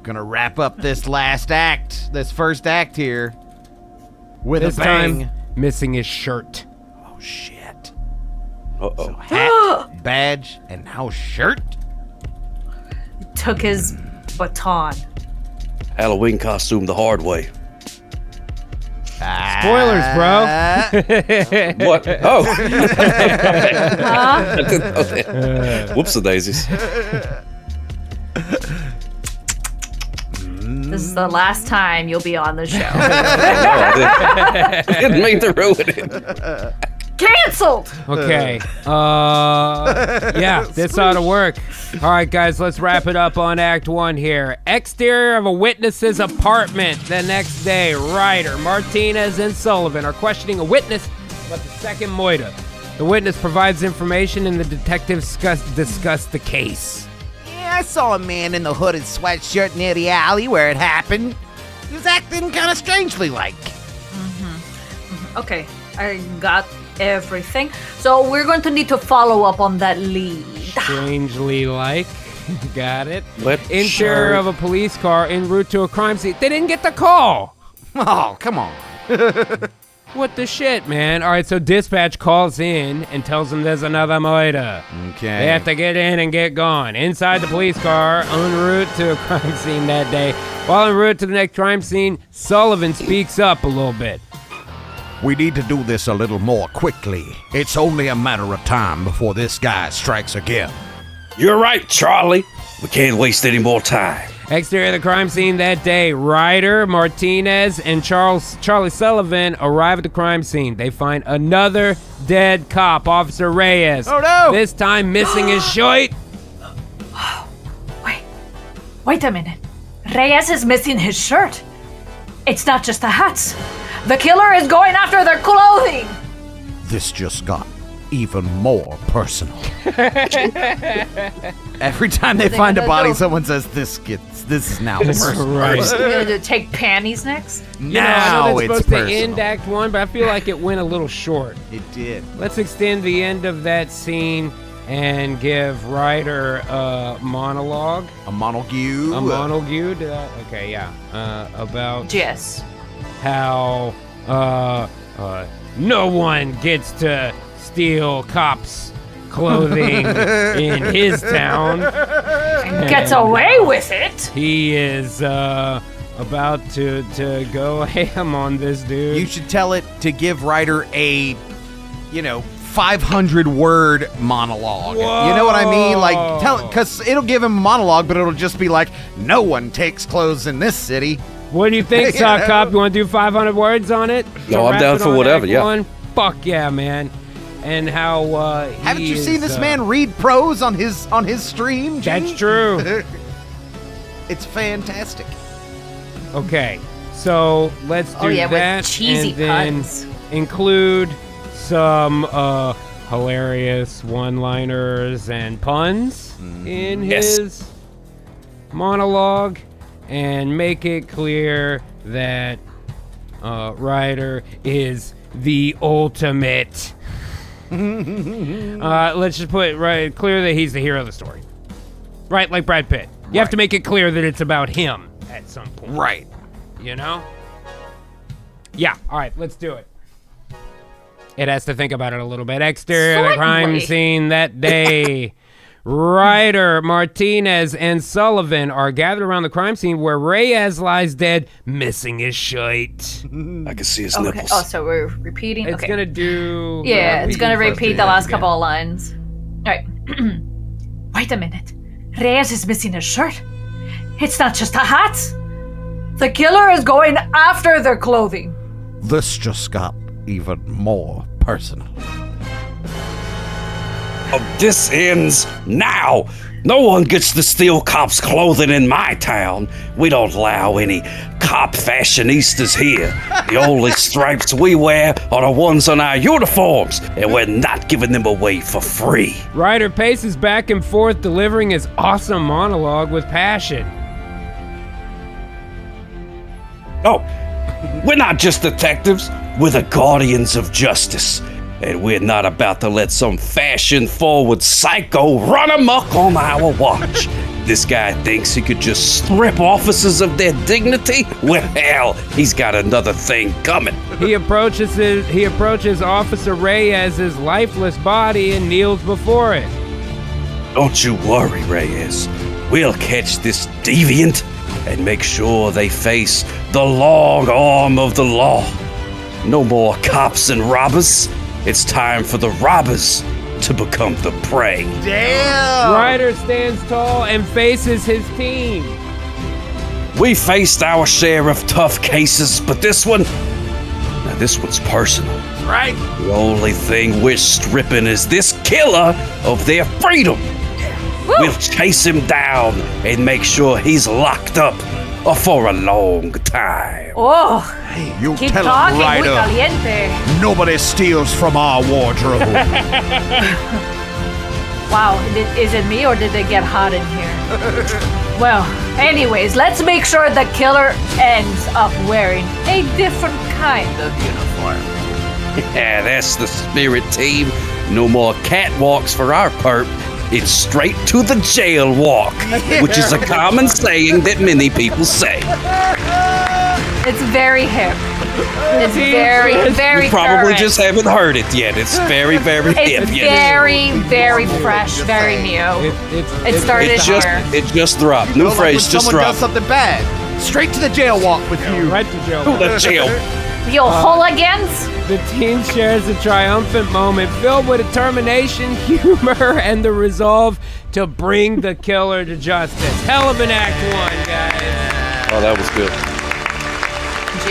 Gonna wrap up this last act, this first act here, with This a bang. time, missing his shirt. Oh shit! Uh-oh. Hat, badge, and now shirt. Took his baton. Halloween costume the hard way. Spoilers, bro. What? Oh. Huh? I didn't know that. Whoops-a-daisies. This is the last time you'll be on the show. I didn't mean to ruin it. Canceled! Okay. Yeah, this ought to work. All right, guys, let's wrap it up on Act 1 here. Exterior of a witness's apartment. The next day, Ryder, Martinez, and Sullivan are questioning a witness about the second moita. The witness provides information, and the detectives discuss the case. Yeah, I saw a man in the hooded sweatshirt near the alley where it happened. He was acting kind of strangely like. Okay, I got everything. So we're going to need to follow up on that lead. Strangely like. Got it. What Interior shirt? of a police car en route to a crime scene. They didn't get the call. Oh, come on. What the shit, man? All right, so dispatch calls in and tells them there's another moita. Okay. They have to get in and get gone. Inside the police car, en route to a crime scene that day. While en route to the next crime scene, Sullivan speaks up a little bit. We need to do this a little more quickly. It's only a matter of time before this guy strikes again. You're right, Charlie. We can't waste any more time. Exterior of the crime scene that day, Ryder, Martinez, and Charlie Sullivan arrive at the crime scene. They find another dead cop, Officer Reyes. Oh, no! This time missing his shirt. Wait a minute. Reyes is missing his shirt. It's not just the hats. The killer is going after their clothing. This just got even more personal. Every time they They're find a gonna body, go- someone says, this is now personal. Right. You're going to take panties next? You know, I Now know that's it's supposed personal. to end Act 1, but I feel like it went a little short. It did. Let's extend the end of that scene and give Ryder a monologue. A monologue. A monologue? Okay, yeah. About Yes. how no one gets to steal cops' clothing in his town. Gets away with it. He is about to go ham on this dude. You should tell it to give Ryder a, 500-word monologue. Whoa. You know what I mean? Like, because it'll give him a monologue, but it'll just be like, no one takes clothes in this city. What do you think, Sock Cop? You want to do 500 words on it? No, I'm Wrap down it for on whatever, Act yeah. One? Fuck yeah, man. And how Haven't you seen this man read prose on his stream, Gene? That's true. It's fantastic. Okay, so let's do with that cheesy and then puns. include some hilarious one-liners and puns in Yes. his monologue, and make it clear that Ryder is the ultimate. Let's just put it clear that he's the hero of the story. Right, like Brad Pitt. You have to make it clear that it's about him at some point. Right. You know? Yeah, all right, let's do it. It has to think about it a little bit. Exterior of the crime Segue. scene that day. Ryder, Martinez, and Sullivan are gathered around the crime scene where Reyes lies dead, missing his shirt. I can see his Okay. nipples. Oh, so we're repeating. It's okay. gonna do. Yeah, it's gonna repeat the last couple of lines. All right. Wait a minute. Reyes is missing his shirt. It's not just a hat. The killer is going after their clothing. This just got even more personal. Oh, this ends now. No one gets to steal cops' clothing in my town. We don't allow any cop fashionistas here. The only stripes we wear are the ones on our uniforms, and we're not giving them away for free. Ryder paces back and forth, delivering his awesome monologue with passion. Oh, we're not just detectives. We're the guardians of justice. And we're not about to let some fashion-forward psycho run amok on our watch. This guy thinks he could just strip officers of their dignity? Well, hell, he's got another thing coming. He approaches Officer Reyes' lifeless body and kneels before it. Don't you worry, Reyes. We'll catch this deviant and make sure they face the long arm of the law. No more cops and robbers. It's time for the robbers to become the prey. Damn! Ryder stands tall and faces his team. We faced our share of tough cases, but this one's personal. Right? The only thing we're stripping is this killer of their freedom. We'll chase him down and make sure he's locked up for a long time. Oh, You keep tell talking, him, muy Ryder. caliente. Nobody steals from our wardrobe. Wow, is it me or did they get hot in here? Well, anyways, let's make sure the killer ends up wearing a different kind of uniform. Yeah, that's the spirit, team. No more catwalks for our perp. It's straight to the jail walk, which is a common saying that many people say. It's very hip. It's very, very You probably current. just haven't heard it yet. It's very, very hip. It's Yes. very, very fresh, very new. It started It just, here. it just dropped. New Like phrase when just someone does dropped. something bad, straight to the jail walk with you. Right to jail. To the jail. You hooligans? The team shares a triumphant moment filled with determination, humor, and the resolve to bring the killer to justice. Hell of an Act 1, guys. Oh, that was good.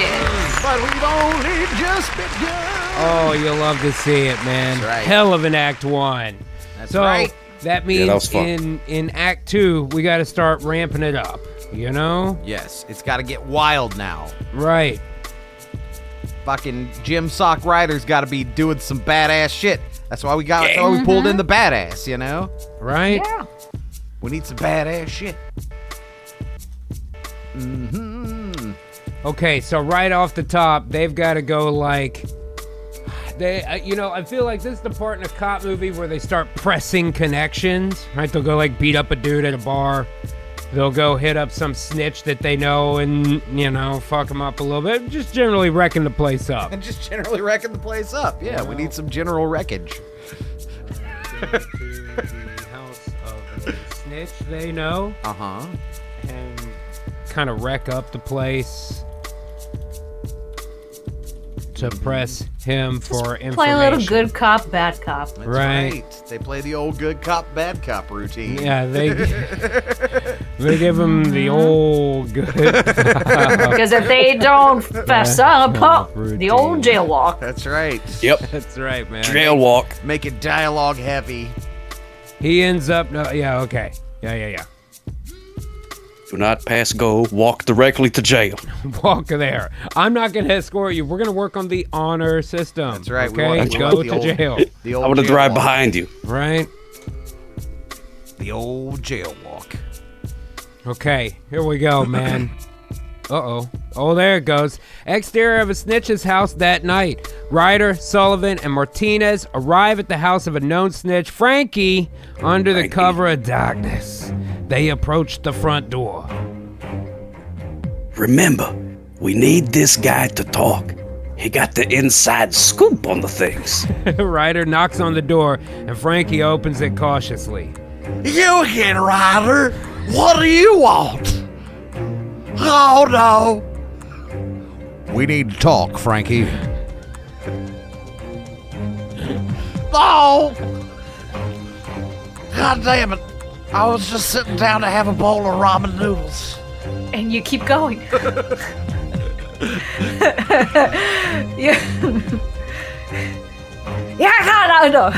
Yeah. But we've only just begun. Oh, you'll love to see it, man. That's right. Hell of an Act 1. That's So right. that Yeah, means that was fun. in Act 2, we got to start ramping it up, you know? Yes, it's got to get wild now. Right. Fucking Jim Sock Ryder's got to be doing some badass shit. That's why we pulled in the badass, you know? Right? Yeah. We need some badass shit. Okay, so right off the top, they've got to go like I feel like this is the part in a cop movie where they start pressing connections, right? They'll go like beat up a dude at a bar. They'll go hit up some snitch that they know and, fuck him up a little bit. Just generally wrecking the place up. And just generally wrecking the place up. Yeah, we need some general wreckage. the house of a snitch they know Uh-huh. and kind of wreck up the place to press him for information. Play a little good cop, bad cop. That's Right. They play the old good cop, bad cop routine. Yeah, they give him the old good. Because if they don't fess up, the old jail walk. That's right. Yep. That's right, man. Trail walk. Make it dialogue heavy. He ends up. Yeah. Okay. Yeah. Do not pass go. Walk directly to jail. Walk there. I'm not gonna escort you. We're gonna work on the honor system. That's right. We Okay. want Go the to old- jail. The old I'm gonna jail drive walk. behind you. Right. The old jail walk. Okay. Here we go, man. Uh-oh. Oh, there it goes. Exterior of a snitch's house that night. Ryder, Sullivan, and Martinez arrive at the house of a known snitch, Frankie, under the cover of darkness. They approach the front door. Remember, we need this guy to talk. He got the inside scoop on the things. Ryder knocks on the door, and Frankie opens it cautiously. You again, Ryder. What do you want? Oh, no. We need to talk, Frankie. Oh! God damn it. I was just sitting down to have a bowl of ramen noodles. And you keep going. Yeah, no.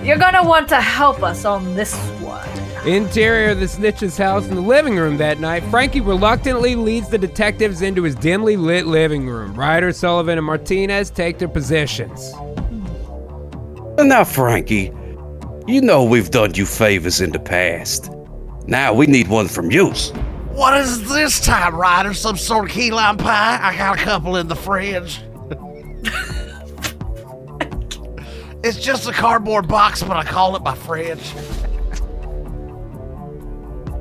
You're gonna want to help us on this one. Interior of the snitch's house in the living room that night, Frankie reluctantly leads the detectives into his dimly lit living room. Ryder, Sullivan, and Martinez take their positions. Now, Frankie, you know we've done you favors in the past. Now we need one from you. What is this time, Ryder? Some sort of key lime pie? I got a couple in the fridge. It's just a cardboard box, but I call it my fridge.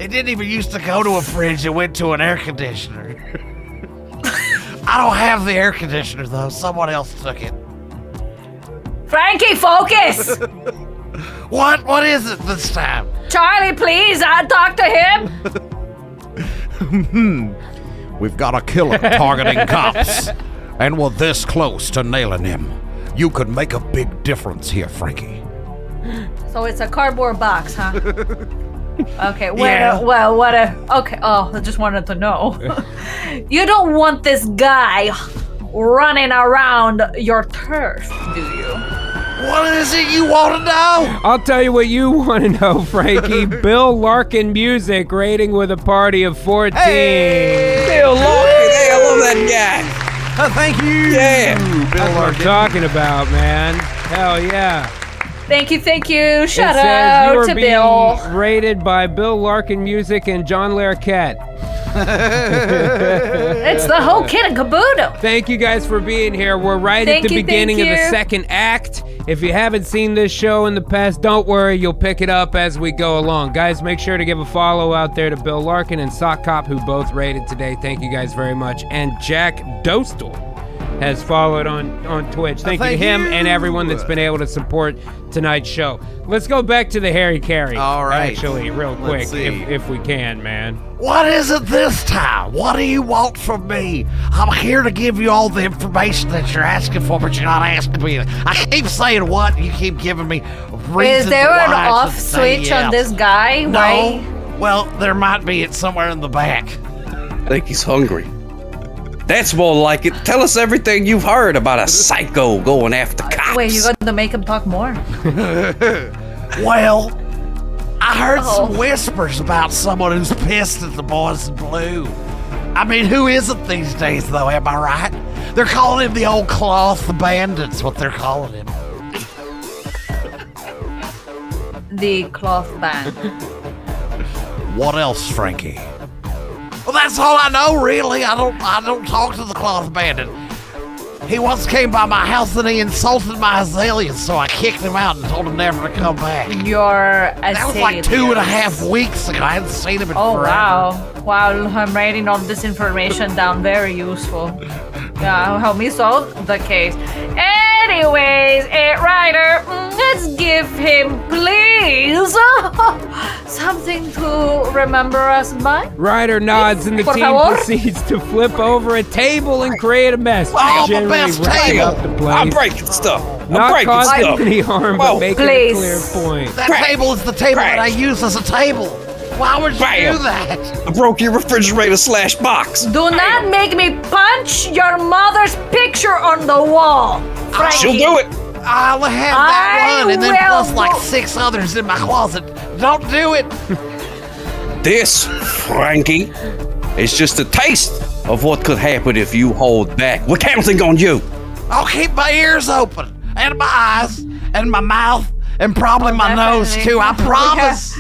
It didn't even used to go to a fridge, it went to an air conditioner. I don't have the air conditioner, though. Someone else took it. Frankie, focus! What? What is it this time? Charlie, please, I'll talk to him. We've got a killer targeting cops, and we're this close to nailing him. You could make a big difference here, Frankie. So it's a cardboard box, huh? Okay, Yeah. okay, I just wanted to know. You don't want this guy running around your turf, do you? What is it you want to know? I'll tell you what you want to know, Frankie. Bill Larkin Music rating with a party of 14. Bill Larkin, hey, I love that guy. Thank you. Yeah. That's what I'm talking about, man. Hell yeah. Thank you. Shout It says you out are to being Bill. rated by Bill Larkin Music and John Larroquette. It's the whole kit and caboodle. Thank you guys for being here. We're right Thank at the you, beginning of thank the you. second act. If you haven't seen this show in the past, don't worry. You'll pick it up as we go along. Guys, make sure to give a follow out there to Bill Larkin and Sock Cop, who both rated today. Thank you guys very much. And Jack Dostal has followed on Twitch. Thank you to thank him you. and everyone that's been able to support tonight's show. Let's go back to the Harry Carey. All right. Actually, real quick, Let's see. if we can, man. What is it this time? What do you want from me? I'm here to give you all the information that you're asking for, but you're not asking me. I keep saying what, and you keep giving me reasons Is there an why I off should say switch yes. on this guy? No. Why? Well, there might be. It's somewhere in the back. I think he's hungry. That's more like it. Tell us everything you've heard about a psycho going after cops. Wait, you got to make him talk more. Well, I heard Oh. some whispers about someone who's pissed at the boys in blue. I mean, who isn't these days, though, am I right? They're calling him the old cloth bandit's what they're calling him. The cloth band. What else, Frankie? Well, that's all I know, really. I don't talk to the cloth bandit. He once came by my house and he insulted my azaleas, so I kicked him out and told him never to come back. Your That was like 2.5 weeks ago. I hadn't seen him in Oh, forever. wow. Wow, I'm writing all this information down. Very useful. help me solve the case. Anyways, Ryder, let's give him, please, something to remember us by. Ryder nods and the Por team favor. proceeds to flip over a table and create a mess. Oh, the Generally best wrapping table. up the place. I'm breaking stuff. I'm Not breaking causing stuff. any harm, but Whoa. making Please. a clear point. That Crash. table is the table that I Crash. use as a table. Why would you Bam. do that? I broke your refrigerator/box. Do not make me punch your mother's picture on the wall, Frankie. She'll do it. I'll have that I one, and then will plus like go- 6 others in my closet. Don't do it. This, Frankie, is just a taste of what could happen if you hold back. We're counting on you. I'll keep my ears open, and my eyes, and my mouth, and probably my nose definitely. too. I promise.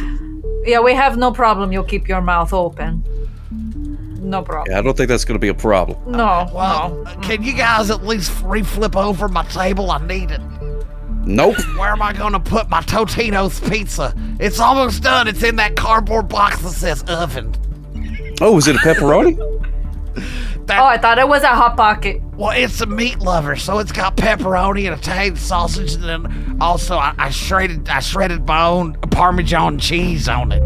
Yeah, we have no problem. You'll keep your mouth open. No problem. Yeah, I don't think that's going to be a problem. No, Well, no. can you guys at least flip over my table? I need it. Nope. Where am I gonna put my Totino's pizza? It's almost done. It's in that cardboard box that says oven. Oh, is it a pepperoni? That, Oh, I thought it was a Hot Pocket. well, it's a meat lover, so it's got pepperoni and Italian sausage, and then also I shredded my own Parmesan cheese on it.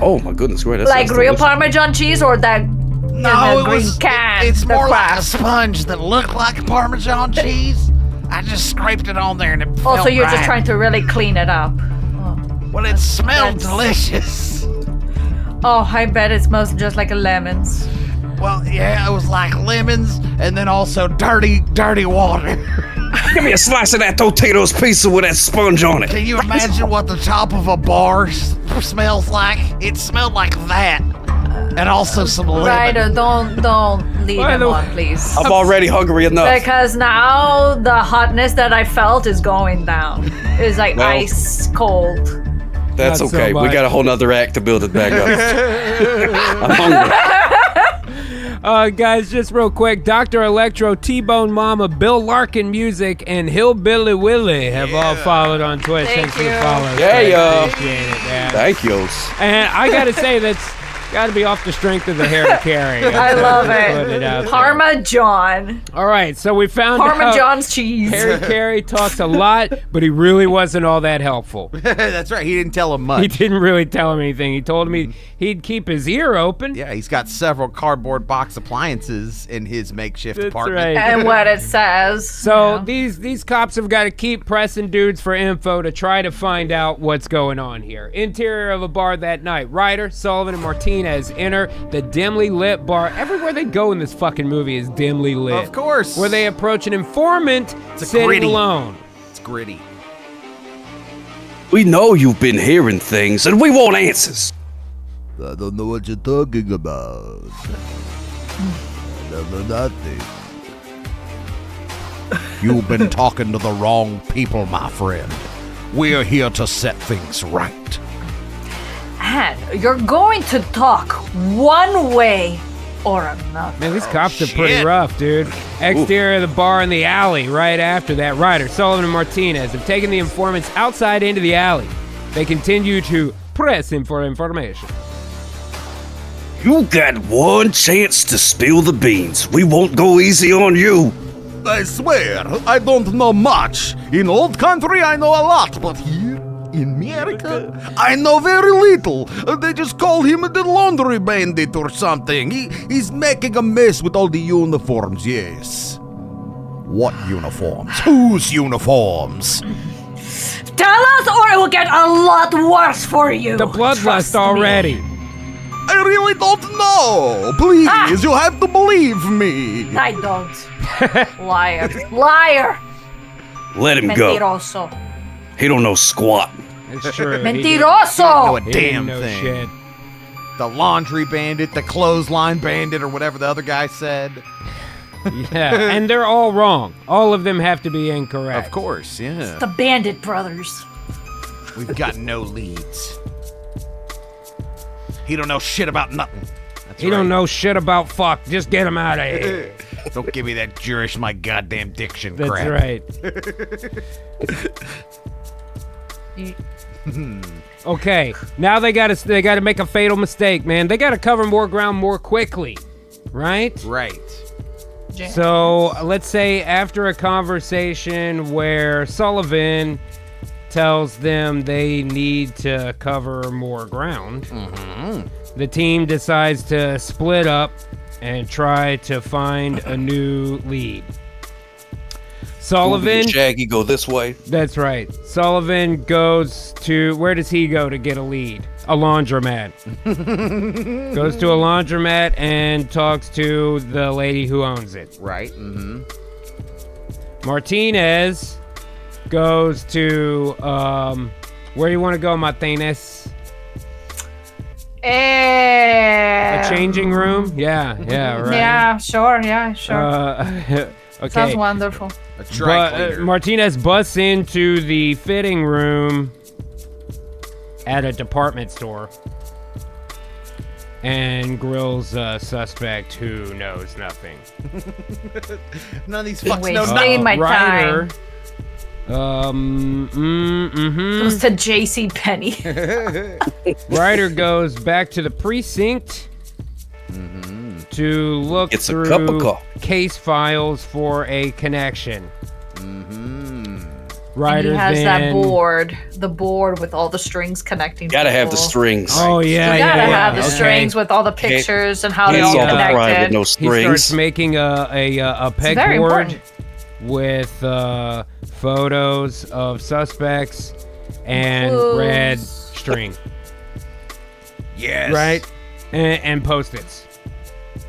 Oh my goodness, great. Like real Parmesan cheese or that No, the it green was. can? It's the more like a crack? sponge that looked like Parmesan cheese. I just scraped it on there and it Oh, felt so you're just right. trying to really clean it up. Well, it smelled that's- delicious. Oh, I bet it smells just like a lemons. Well, yeah, it was like lemons and then also dirty water. Give me a slice of that Totino's pizza with that sponge on it. Can you imagine what the top of a bar smells like? It smelled like that. And also some lemon. Ryder, don't leave By him the on, way- please. I'm already hungry enough. Because now the hotness that I felt is going down. It's like Well, ice cold. That's Not so okay. We much. got a whole nother act to build it back up. I'm hungry. Guys, just real quick, Dr. Electro, T-Bone Mama, Bill Larkin Music, and Hillbilly Willie have all followed on Twitch. Thank Thanks for the you. follows. Yeah, guys. yeah. Appreciate it, man. Thank you. And I gotta say, that's gotta be off the strength of the Harry Carey. I love Put it it. out there. Parmesan. All right, so we found out Parmesan's cheese. Harry Carey talks a lot, but he really wasn't all that helpful. That's right. He didn't tell him much. He didn't really tell him anything. He told him he'd keep his ear open. Yeah, he's got several cardboard box appliances in his makeshift That's apartment. right. And what it says. So Yeah. these cops have got to keep pressing dudes for info to try to find out what's going on here. Interior of a bar that night. Ryder, Sullivan, and Martinez enter the dimly lit bar. Everywhere they go in this fucking movie is dimly lit. Of course. Where they approach an informant It's sitting gritty. alone. It's gritty. We know you've been hearing things, and we want answers. I don't know what you're talking about. Never nothing. You've been talking to the wrong people, my friend. We're here to set things right. And you're going to talk one way or another. Man, these cops are pretty shit. rough, dude. Exterior of the bar in the alley right after that. Ryder, Sullivan, and Martinez have taken the informants outside into the alley. They continue to press him for information. You got one chance to spill the beans. We won't go easy on you. I swear, I don't know much. In old country, I know a lot, but here in America, I know very little. They just call him the laundry bandit or something. He's making a mess with all the uniforms, yes. What uniforms? Whose uniforms? Tell us or it will get a lot worse for you. The bloodlust Trust me. already. I really don't know. Please, you have to believe me. I don't. Liar. Liar. Let him go. Mentiroso. He don't know squat. It's true. know Mentiroso. a He didn't damn know thing. shit. The laundry bandit, the clothesline bandit, or whatever the other guy said. Yeah, and they're all wrong. All of them have to be incorrect. Of course, yeah. The Bandit Brothers. We've got no leads. He don't know shit about nothing. That's He don't know shit about fuck. Just get him out of here. Don't give me that Jewish my goddamn diction That's crap. right. Okay, now they gotta make a fatal mistake, man. They gotta cover more ground more quickly, right? Right. So let's say after a conversation where Sullivan tells them they need to cover more ground, the team decides to split up and try to find a new lead. Sullivan, Scooby and Shaggy go this way. that's right. Sullivan goes to, where does he go to get a lead? A laundromat. Goes to a laundromat and talks to the lady who owns it. Right. Mm-hmm. Martinez goes to, where do you want to go, Martinez? A changing room? Yeah, right. Yeah, sure. Okay. Sounds wonderful. A dry cleaner. Martinez busts into the fitting room at a department store and grills a suspect who knows nothing. None of these fucks Wait, know stay nothing. my Ryder, Goes to J.C. Penney. Ryder goes back to the precinct to look It's a cup of through coffee. case files for a connection. And Ryder he has then, the board with all the strings connecting. Gotta have the people. strings. Oh yeah, You gotta yeah, have the okay. strings with all the pictures and how they Can't all solve a crime with connected. no He starts strings. making a It's very pegboard important. with photos of suspects and Clues. red string, Yes. right? And post-its.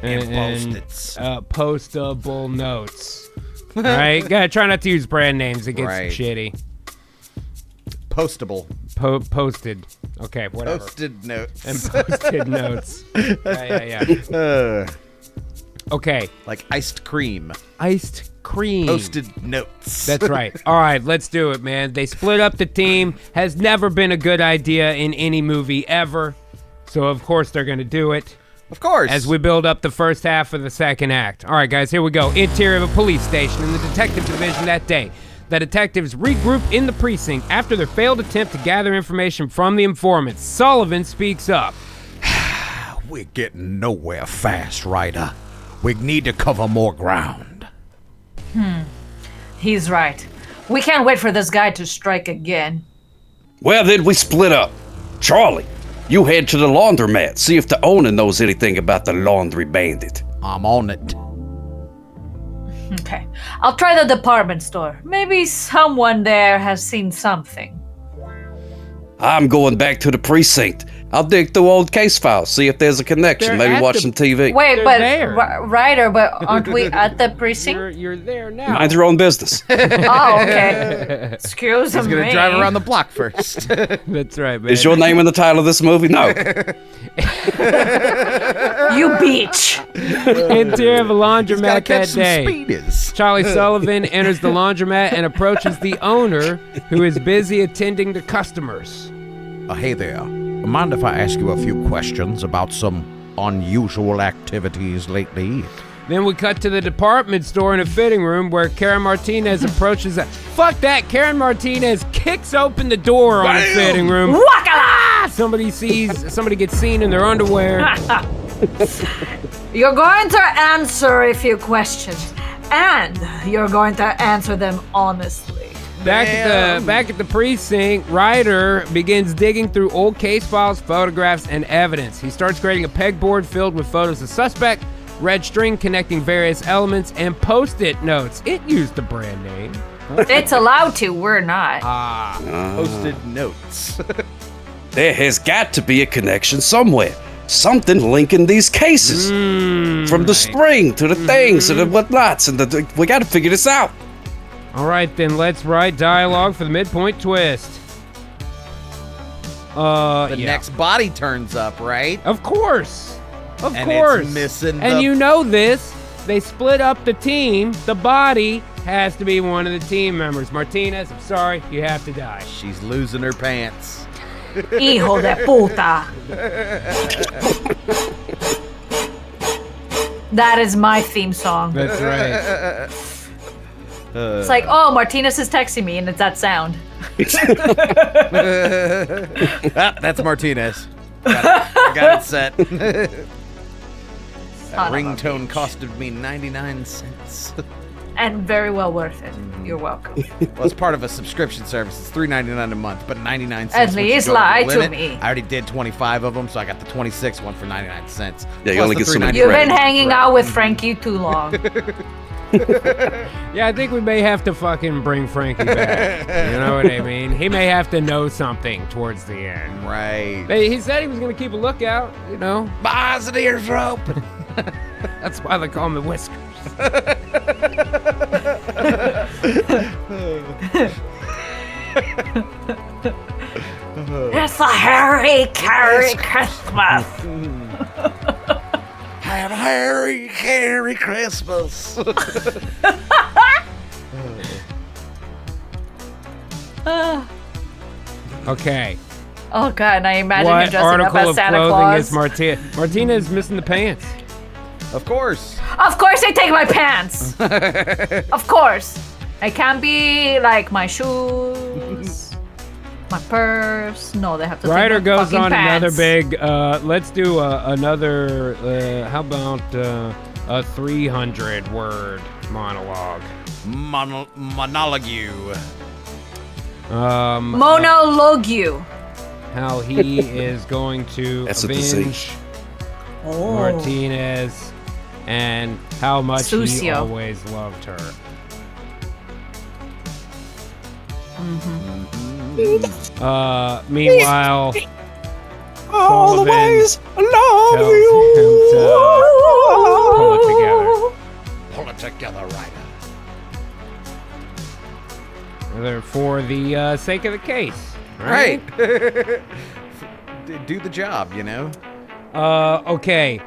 And Post-its. Postable notes. Right? Gotta try not to use brand names. It gets Right. shitty. Postable. Posted. Okay, whatever. Posted notes. And posted notes. Yeah. Okay. Like iced cream. Iced cream. Posted notes. That's right. All right, let's do it, man. They split up the team. Has never been a good idea in any movie ever. So, of course, they're going to do it Of course. as we build up the first half of the second act. All right, guys, here we go. Interior of a police station in the detective division that day. The detectives regroup in the precinct after their failed attempt to gather information from the informants. Sullivan speaks up. We're getting nowhere fast, Ryder. We need to cover more ground. He's right. We can't wait for this guy to strike again. Well, then we split up. Charlie, you head to the laundromat. See if the owner knows anything about the laundry bandit. I'm on it. Okay. I'll try the department store. Maybe someone there has seen something. I'm going back to the precinct. I'll dig through old case files, see if there's a connection. They're Maybe at watch the- some TV. Wait, They're but there. Ryder, but aren't we at the precinct? You're there now. Mind your own business. Oh, okay. Excuse He's me. going to drive around the block first. That's right, man. Is your name in the title of this movie? No. You bitch. Interior of a He's got to laundromat catch that some day. speeders. Charlie Sullivan enters the laundromat and approaches the owner, who is busy attending to customers. Hey there. Mind if I ask you a few questions about some unusual activities lately? Then we cut to the department store in a fitting room where Karen Martinez approaches. Fuck that! Karen Martinez kicks open the door on the fitting room. Wakala! Somebody gets seen in their underwear. You're going to answer a few questions, and you're going to answer them honestly. Back at the precinct, Ryder begins digging through old case files, photographs, and evidence. He starts creating a pegboard filled with photos of suspect, red string connecting various elements, and post-it notes. It used the brand name. It's allowed to, we're not. Posted notes. There has got to be a connection somewhere. Something linking these cases. From the string to the things to the whatnots. And we got to figure this out. All right, then let's write dialogue for the midpoint twist. The next body turns up, right? Of course. Of And course. it's missing and the- you know this. They split up the team. The body has to be one of the team members. Martinez, I'm sorry, you have to die. She's losing her pants. Hijo de puta. That is my theme song. That's right. It's like, oh, Martinez is texting me, and it's that sound. That's Martinez. I got it set. That ringtone costed me 99 cents. And very well worth it. You're welcome. Well, it's part of a subscription service. It's $3.99 a month, but 99 cents. At once you least go over the lie to limit. me. I already did 25 of them, so I got the 26 one for 99 cents. Yeah, you Plus only the get so many You've $3.99. been hanging out with Frankie too long. Yeah, I think we may have to fucking bring Frankie back. You know what I mean? He may have to know something towards the end. Right. He said he was going to keep a lookout, you know. My eyes and ears are open. That's why they call me Whiskers. It's a Harry Carey Christmas. Have a Harry Christmas. Okay. Oh god, and I imagine What you're dressing up article as of Santa clothing Claus. is Martina? Martina is missing the pants. Of course. Of course I take my pants. Of course. It can't be like my shoes, my purse. No, they have to Ryder take my goes fucking on pants. another big. Let's do another. How about a 300-word monologue? Monologue. Monologue. How he is going to That's a avenge disease. Oh. Martinez, and how much he Sucio. always loved her. Meanwhile, All the Sullivan ways I tells him to pull it together. Pull it together, Ryder. For the sake of the case, Right. Do the job, you know? Okay.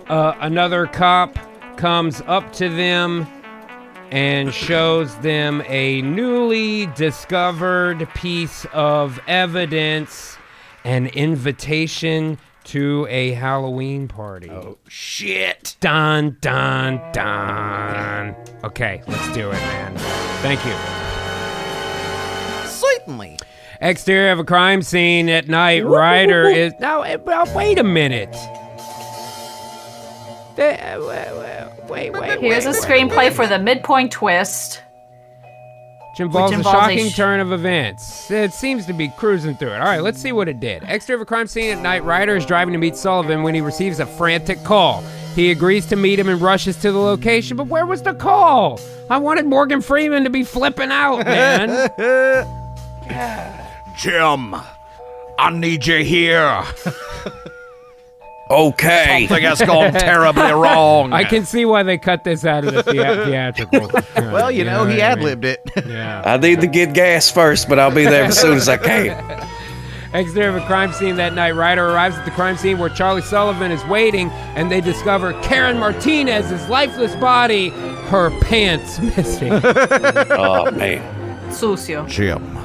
Another cop comes up to them and shows them a newly discovered piece of evidence, an invitation to a Halloween party. Oh, shit. Dun, dun, dun. Okay, let's do it, man. Thank you. Certainly. Exterior of a crime scene at night. Ryder is... Now, wait a minute. Wait. Here's a screenplay for the midpoint twist. Which involves a involves a shocking turn of events. It seems to be cruising through it. All right, let's see what it did. Exterior of a crime scene at night. Ryder is driving to meet Sullivan when he receives a frantic call. He agrees to meet him and rushes to the location, but where was the call? I wanted Morgan Freeman to be flipping out, man. Jim, I need you here. Okay. Something has gone terribly wrong. I can see why they cut this out of the theatrical. Well, you know, he what I mean? ad-libbed it. Yeah. I need to get gas first, but I'll be there as soon as I can. Exterior of a crime scene that night. Ryder arrives at the crime scene where Charlie Sullivan is waiting, and they discover Karen Martinez's lifeless body, her pants missing. Oh, man. Sucio. Jim,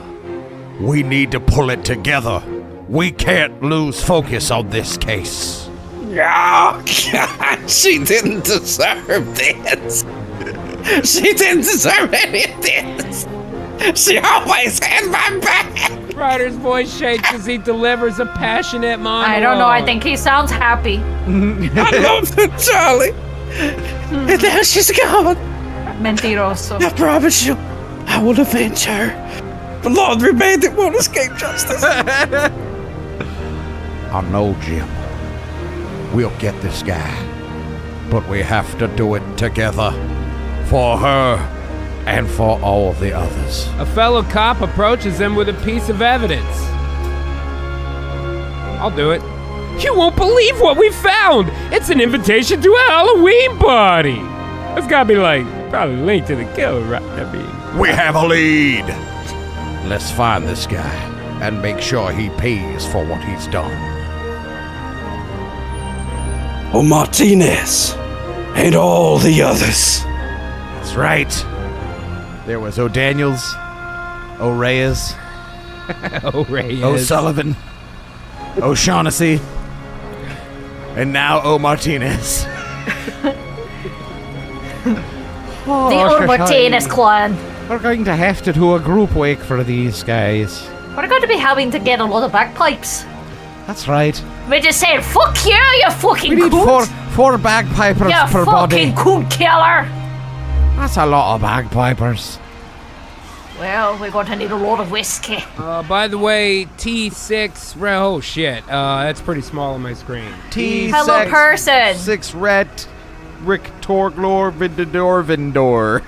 we need to pull it together. We can't lose focus on this case. Oh, God, she didn't deserve this. She didn't deserve any of this. She always had my back. Ryder's voice shakes as he delivers a passionate monologue. I don't know, I think he sounds happy. I love her, Charlie. And now she's gone. Mentiroso. I promise you, I will avenge her. The laundry bandit won't escape justice. I know, Jim. We'll get this guy. But we have to do it together. For her and for all the others. A fellow cop approaches them with a piece of evidence. I'll do it. You won't believe what we found! It's an invitation to a Halloween party! It's gotta be like, probably linked to the killer, right? I mean, We have a lead. Let's find this guy and make sure he pays for what he's done. Oh, Martinez and all the others. That's right. There was O'Daniels, O'Reyes, O'Reyes. O'Sullivan, O'Shaughnessy, and now O'Martinez. The Martinez clan. We're going to have to do a group wake for these guys. We're going to be having to get a lot of bagpipes. That's right. We're just saying, fuck you, you fucking We need cunt. 4 bagpipers You per body. fucking coon killer! That's a lot of bagpipers. Well, we're going to need a lot of whiskey. By the way, T6. Oh shit. That's pretty small on my screen. T6. Hello, person. 6 ret. Rick Torglor Vindor.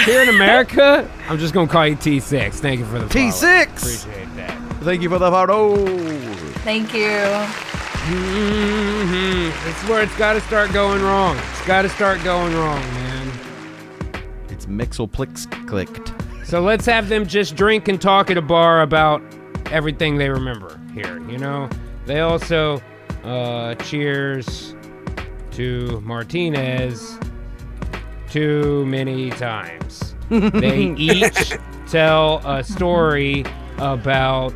Here in America, I'm just gonna call you T6. Thank you for the follow. T6. Appreciate that. Thank you for the photo. Thank you. It's where it's got to start going wrong. It's got to start going wrong, man. It's Mixelplix clicked. So let's have them just drink and talk at a bar about everything they remember here, you know? They also cheers to Martinez too many times. They each tell a story about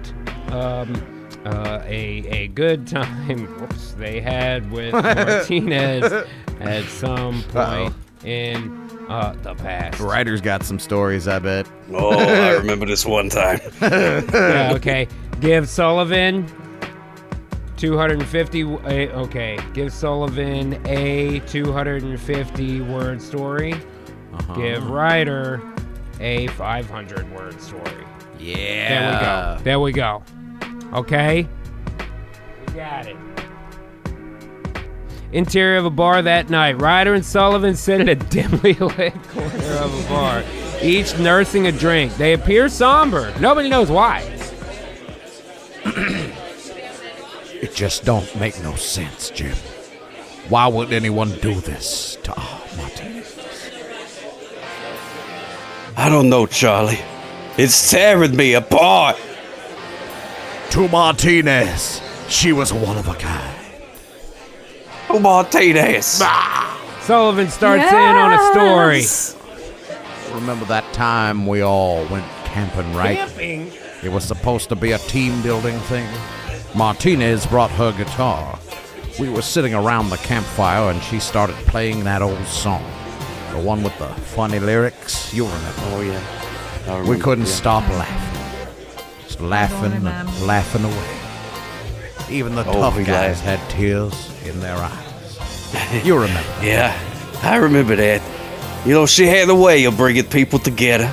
a good time they had with Martinez at some point in the past. Ryder's got some stories, I bet. Oh, I remember this one time. Yeah, okay. Give Sullivan 250. Okay, give Sullivan a 250-word story. Give Ryder a 500-word story. Yeah. There we go. Okay? We got it. Interior of a bar that night. Ryder and Sullivan sit in a dimly lit corner of a bar, each nursing a drink. They appear somber. Nobody knows why. It just don't make no sense, Jim. Why would anyone do this to Martinez? I don't know, Charlie. It's tearing me apart. To Martinez, she was one of a kind. Oh, Martinez. Sullivan starts in on a story. Yes. Remember that time we all went camping, right? Camping? It was supposed to be a team building thing. Martinez brought her guitar. We were sitting around the campfire and she started playing that old song. The one with the funny lyrics. You'll remember. Oh, yeah. I We remember, couldn't yeah. stop laughing. Just laughing and remember. laughing away. Even the Oh, tough we guys laughed. had tears in their eyes. You remember. Yeah, I remember that. You know, she had a way of bringing people together,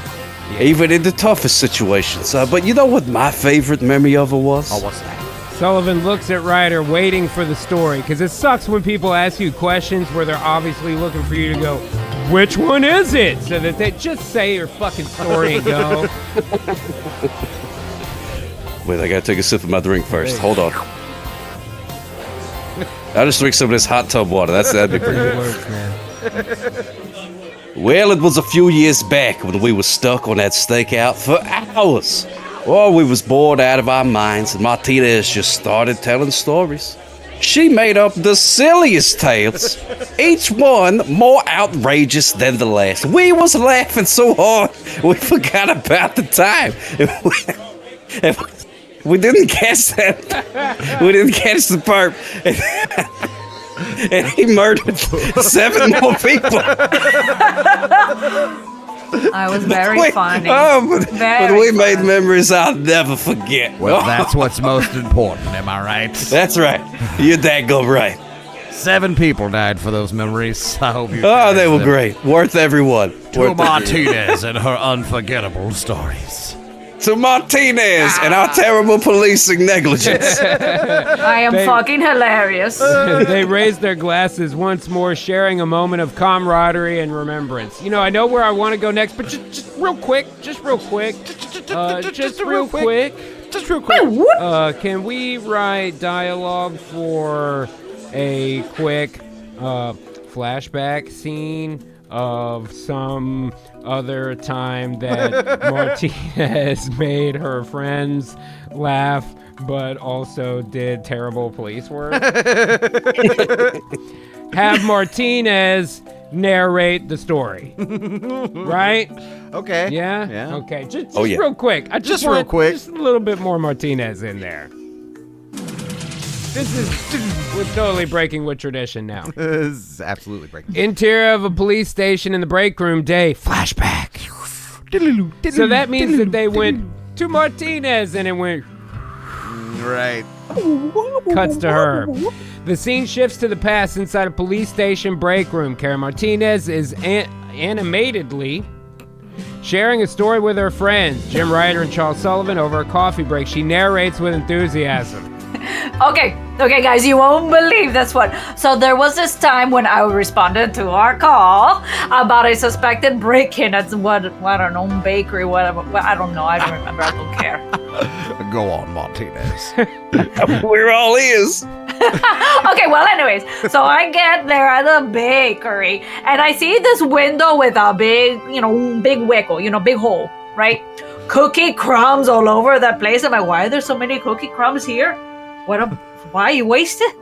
even in the toughest situations. But you know what my favorite memory of her was? Oh, what's that? Sullivan looks at Ryder, waiting for the story, because it sucks when people ask you questions where they're obviously looking for you to go, which one is it? So that they just say your fucking story and go. Wait, I gotta take a sip of my drink first. Hold on. I'll just drink some of this hot tub water. That'd be pretty good. Well, it was a few years back when we were stuck on that stakeout for hours. Oh, we was bored out of our minds, and Martinez just started telling stories. She made up the silliest tales, each one more outrageous than the last. We was laughing so hard, we forgot about the time. We didn't catch that. We didn't catch the perp. And he murdered 7 more people. I was very funny. But Very we made funny. memories I'll never forget. Well, that's what's most important, am I right? That's right. You're daggone right. 7 people died for those memories. I hope you. Oh, they were them. great. Worth every one. To Martinez and her unforgettable stories. To Martinez and our terrible policing negligence. I am fucking hilarious. They raise their glasses once more, sharing a moment of camaraderie and remembrance. You know, I know where I want to go next, but just real quick. Just real quick. Can we write dialogue for a quick flashback scene of some other time that Martinez made her friends laugh, but also did terrible police work? Have Martinez narrate the story. Right? Okay. Yeah? Yeah. Okay. Just Oh, yeah. real quick. I Just want real quick. Just a little bit more Martinez in there. We're totally breaking with tradition now. This is absolutely breaking. Interior of a police station in the break room day. Flashback. So that means that they went to Martinez and it went. Right. Cuts to her. The scene shifts to the past inside a police station break room. Karen Martinez is animatedly sharing a story with her friends, Jim Ryder and Charles Sullivan, over a coffee break. She narrates with enthusiasm. Okay, guys, you won't believe this one. So there was this time when I responded to our call about a suspected break-in at I don't know, bakery, whatever. Well, I don't know. I don't remember. I don't care. Go on, Martinez. We're all ears. Okay, well, anyways, so I get there at the bakery and I see this window with a big wickle, big hole, right? Cookie crumbs all over the place. I'm like, why are there so many cookie crumbs here? Why you wasted?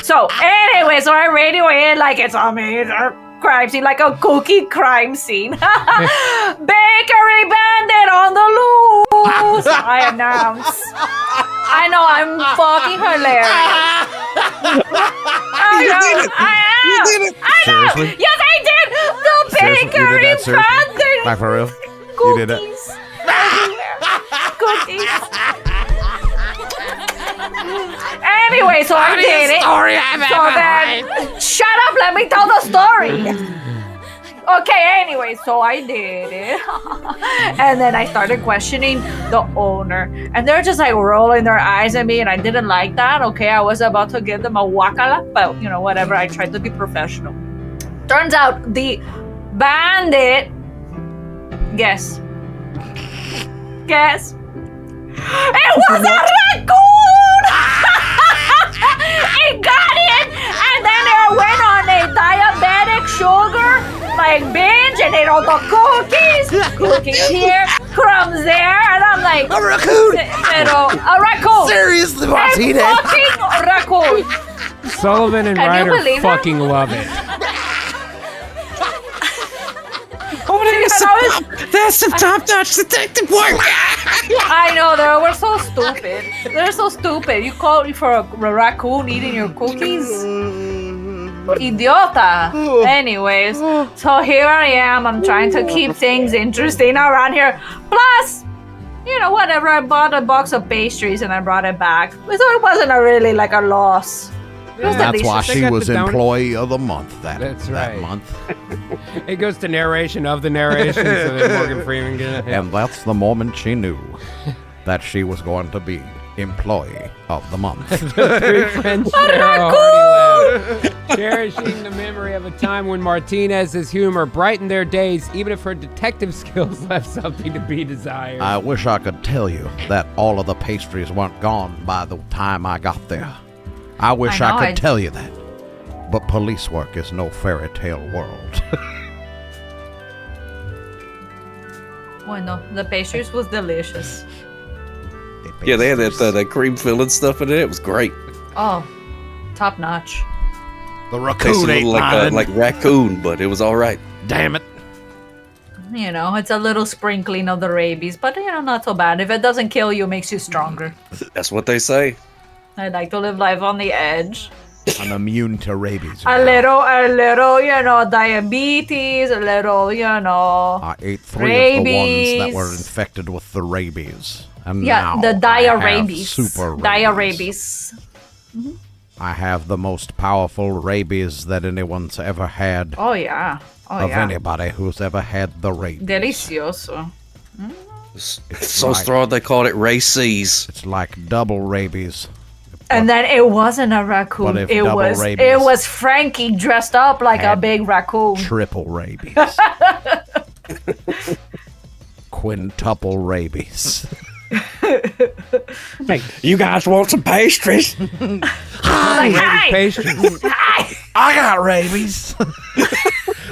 So anyway, so I radio in like it's a major crime scene, like a cookie crime scene. Bakery bandit on the loose, I announce. I know, I'm fucking hilarious. I did it. I know. Seriously? Yes, I did. The Seriously? You did bakery that, seriously? bandit. Like for real? Cookies. You did that? Cookies. Anyway, so I did it. So then, shut up, let me tell the story. Okay, anyway, so I did it. And then I started questioning the owner. And they're just like rolling their eyes at me, and I didn't like that. Okay, I was about to give them a wakala, but whatever, I tried to be professional. Turns out the bandit, guess. It was a raccoon! It got in, and then it went on a diabetic sugar, like binge, and ate all the cookies here, crumbs there, and I'm like, A raccoon! a raccoon! Seriously, A Martinez? fucking raccoon! Sullivan and Can you Ryder believe fucking love it. That's some top-notch detective work. I know, they were so stupid. They're so stupid. You called me for a raccoon eating your cookies? Idiota. Anyways, so here I am. I'm trying to keep things interesting around here. Plus, whatever. I bought a box of pastries and I brought it back. So it wasn't really like a loss. It was That's why delicious. she got was the donut. employee of the month that That's right. month. It goes to narration of the narration so that Morgan Freeman can hit. And that's the moment she knew that she was going to be employee of the month. Three friends share a hearty laugh, cherishing the memory of a time when Martinez's humor brightened their days, even if her detective skills left something to be desired. I wish I could tell you that all of the pastries weren't gone by the time I got there. I wish I could tell you that. But police work is no fairy tale world. Well, no, the pastries was delicious. Yeah, they had that cream filling stuff in it. It was great. Oh, top notch. The Tasted raccoon a ate little mine. like raccoon, but it was all right. Damn it. It's a little sprinkling of the rabies, but not so bad. If it doesn't kill you, it makes you stronger. That's what they say. I like to live life on the edge. I'm immune to rabies. A little, diabetes, a little, I ate 3 of the ones that were rabies. infected with the rabies. And Yeah, now the I have rabies. super rabies. Rabies. I have the most powerful rabies that anyone's ever had Oh, yeah. of anybody who's ever had the rabies. Delicioso. So like- strong they called it races. It's like double rabies. And then it wasn't a raccoon. What if It double was rabies? it was Frankie dressed up like a Had big raccoon. Triple rabies. Quintuple rabies. Hey, you guys want some pastries? Like, hey! Pastries. I got rabies.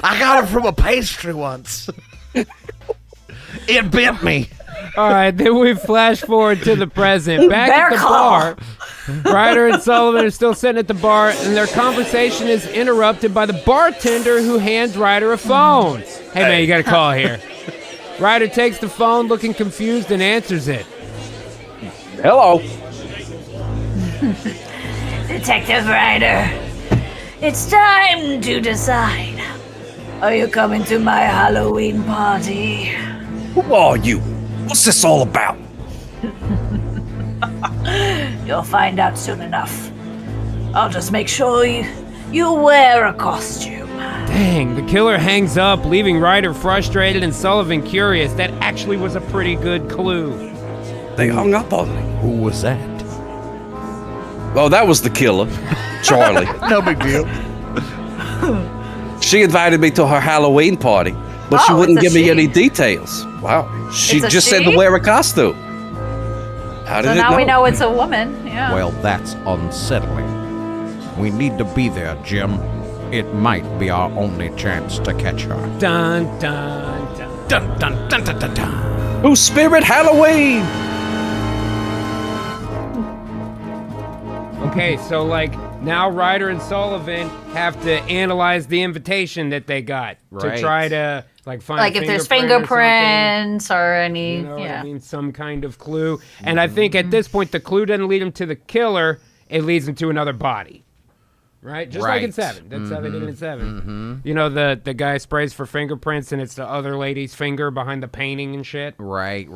I got it from a pastry once. It bit me. All right, then we flash forward to the present. Back Bear at the claw. bar, Ryder and Sullivan are still sitting at the bar, and their conversation is interrupted by the bartender who hands Ryder a phone. Hey, man, you got a call here. Ryder takes the phone, looking confused, and answers it. Hello. Detective Ryder, it's time to decide. Are you coming to my Halloween party? Who are you? What's this all about? You'll find out soon enough. I'll just make sure you wear a costume. Dang, the killer hangs up, leaving Ryder frustrated and Sullivan curious. That actually was a pretty good clue. They hung up on me. Who was that? Oh, that was the killer, Charlie. No big deal. She invited me to her Halloween party, but she Oh, wouldn't it's a give me she. any details. Wow. She It's a just said she? to wear a costume. How did So it now know? we know it's a woman. Yeah. Well, that's unsettling. We need to be there, Jim. It might be our only chance to catch her. Dun, dun, dun. Dun dun dun dun dun dun. Who's Spirit Halloween? Okay, so like now Ryder and Sullivan have to analyze the invitation that they got to Right. try to like find like if there's fingerprint fingerprints or any. or something, you know what I mean, some kind of clue. And I Mm-hmm. think at this point the clue doesn't lead him to the killer; it leads him to another body. Right, just like in Right. 7. That's how they did it in 7. You know, the guy sprays for fingerprints, and it's the other lady's finger behind the painting and shit. Right.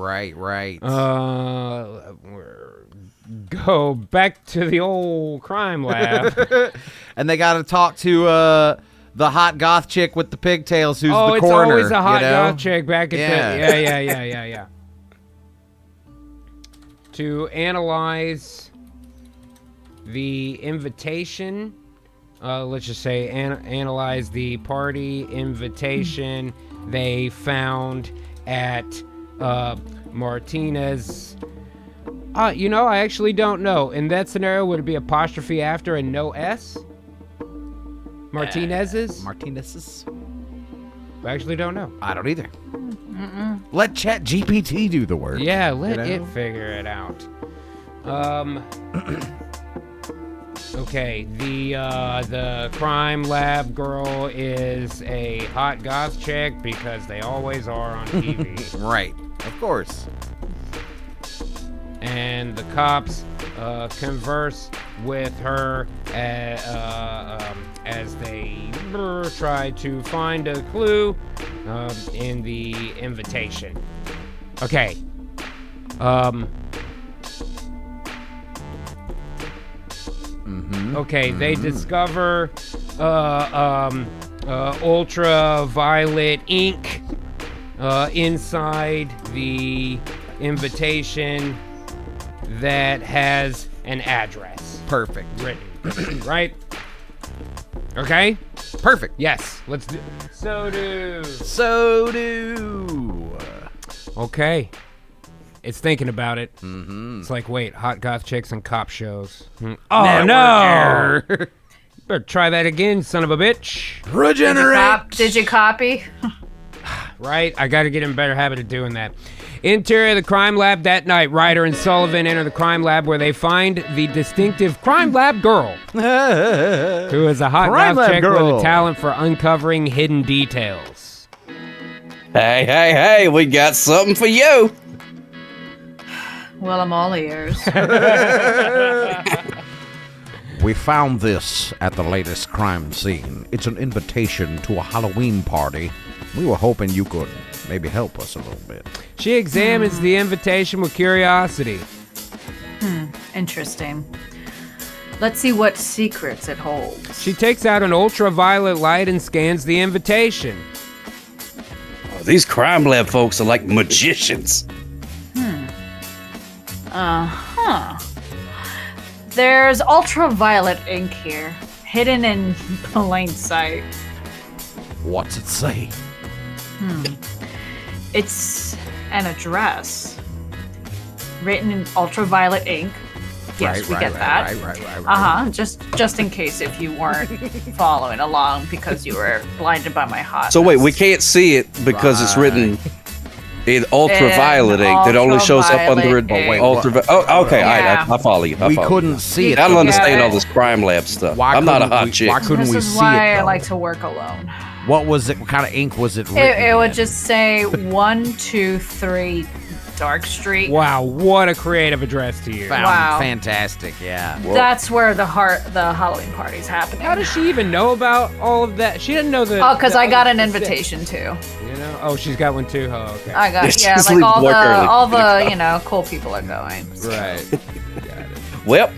Go back to the old crime lab. And they got to talk to the hot goth chick with the pigtails who's Oh, the it's coroner. always a hot you know? goth chick back at Yeah. yeah. To analyze the invitation, let's just say analyze the party invitation they found at Martinez. You know, I actually don't know. In that scenario, would it be apostrophe after and no S? Martinez's? Martinez's? I actually don't know. I don't either. Let ChatGPT do the work. Yeah, let know? it figure it out. Okay, the crime lab girl is a hot goth chick because they always are on TV. Right. Of course. And the cops converse with her as they try to find a clue in the invitation. Okay. Okay, they discover ultraviolet ink inside the invitation that has an address Perfect. written, right? Okay? Perfect. Yes, let's do. So do. Okay. It's thinking about it. It's like, wait, hot goth chicks and cop shows. Oh, no! Better try that again, son of a bitch. Did you copy? Right? I gotta get in a better habit of doing that. Interior of the crime lab that night. Ryder and Sullivan enter the crime lab where they find the distinctive crime lab girl, who is a hot Crime goth lab chick with girl. a talent for uncovering hidden details. Hey, we got something for you. Well, I'm all ears. We found this at the latest crime scene. It's an invitation to a Halloween party. We were hoping you could maybe help us a little bit. She examines the invitation with curiosity. Interesting. Let's see what secrets it holds. She takes out an ultraviolet light and scans the invitation. Oh, these crime lab folks are like magicians. There's ultraviolet ink here, hidden in plain sight. What's it say? It's an address written in ultraviolet ink. Yes, we get that. Right. Just in case if you weren't following along because you were blinded by my hot. So wait, we can't see it because it's written in ultraviolet In ink that only shows up under it. ultraviolet ink. Ultraviolet. Oh, okay. Yeah. I follow you. We couldn't see it. I don't understand Yeah. all this crime lab stuff. Why I'm not a couldn't hot we- chick. Why couldn't This we is see why it? I though? like to work alone. What was it? What kind of ink was it written It would in? just say 1, 2, 3, Dark Street. Wow, what a creative address to use. Wow. Fantastic, yeah. That's where the Halloween party's happening. How does she even know about all of that? She didn't know the. Oh, because the I got other an specifics, invitation too. You know? Oh, she's got one too. Oh, okay. I got She's like leaving all work early. cool people are going. Right. Well,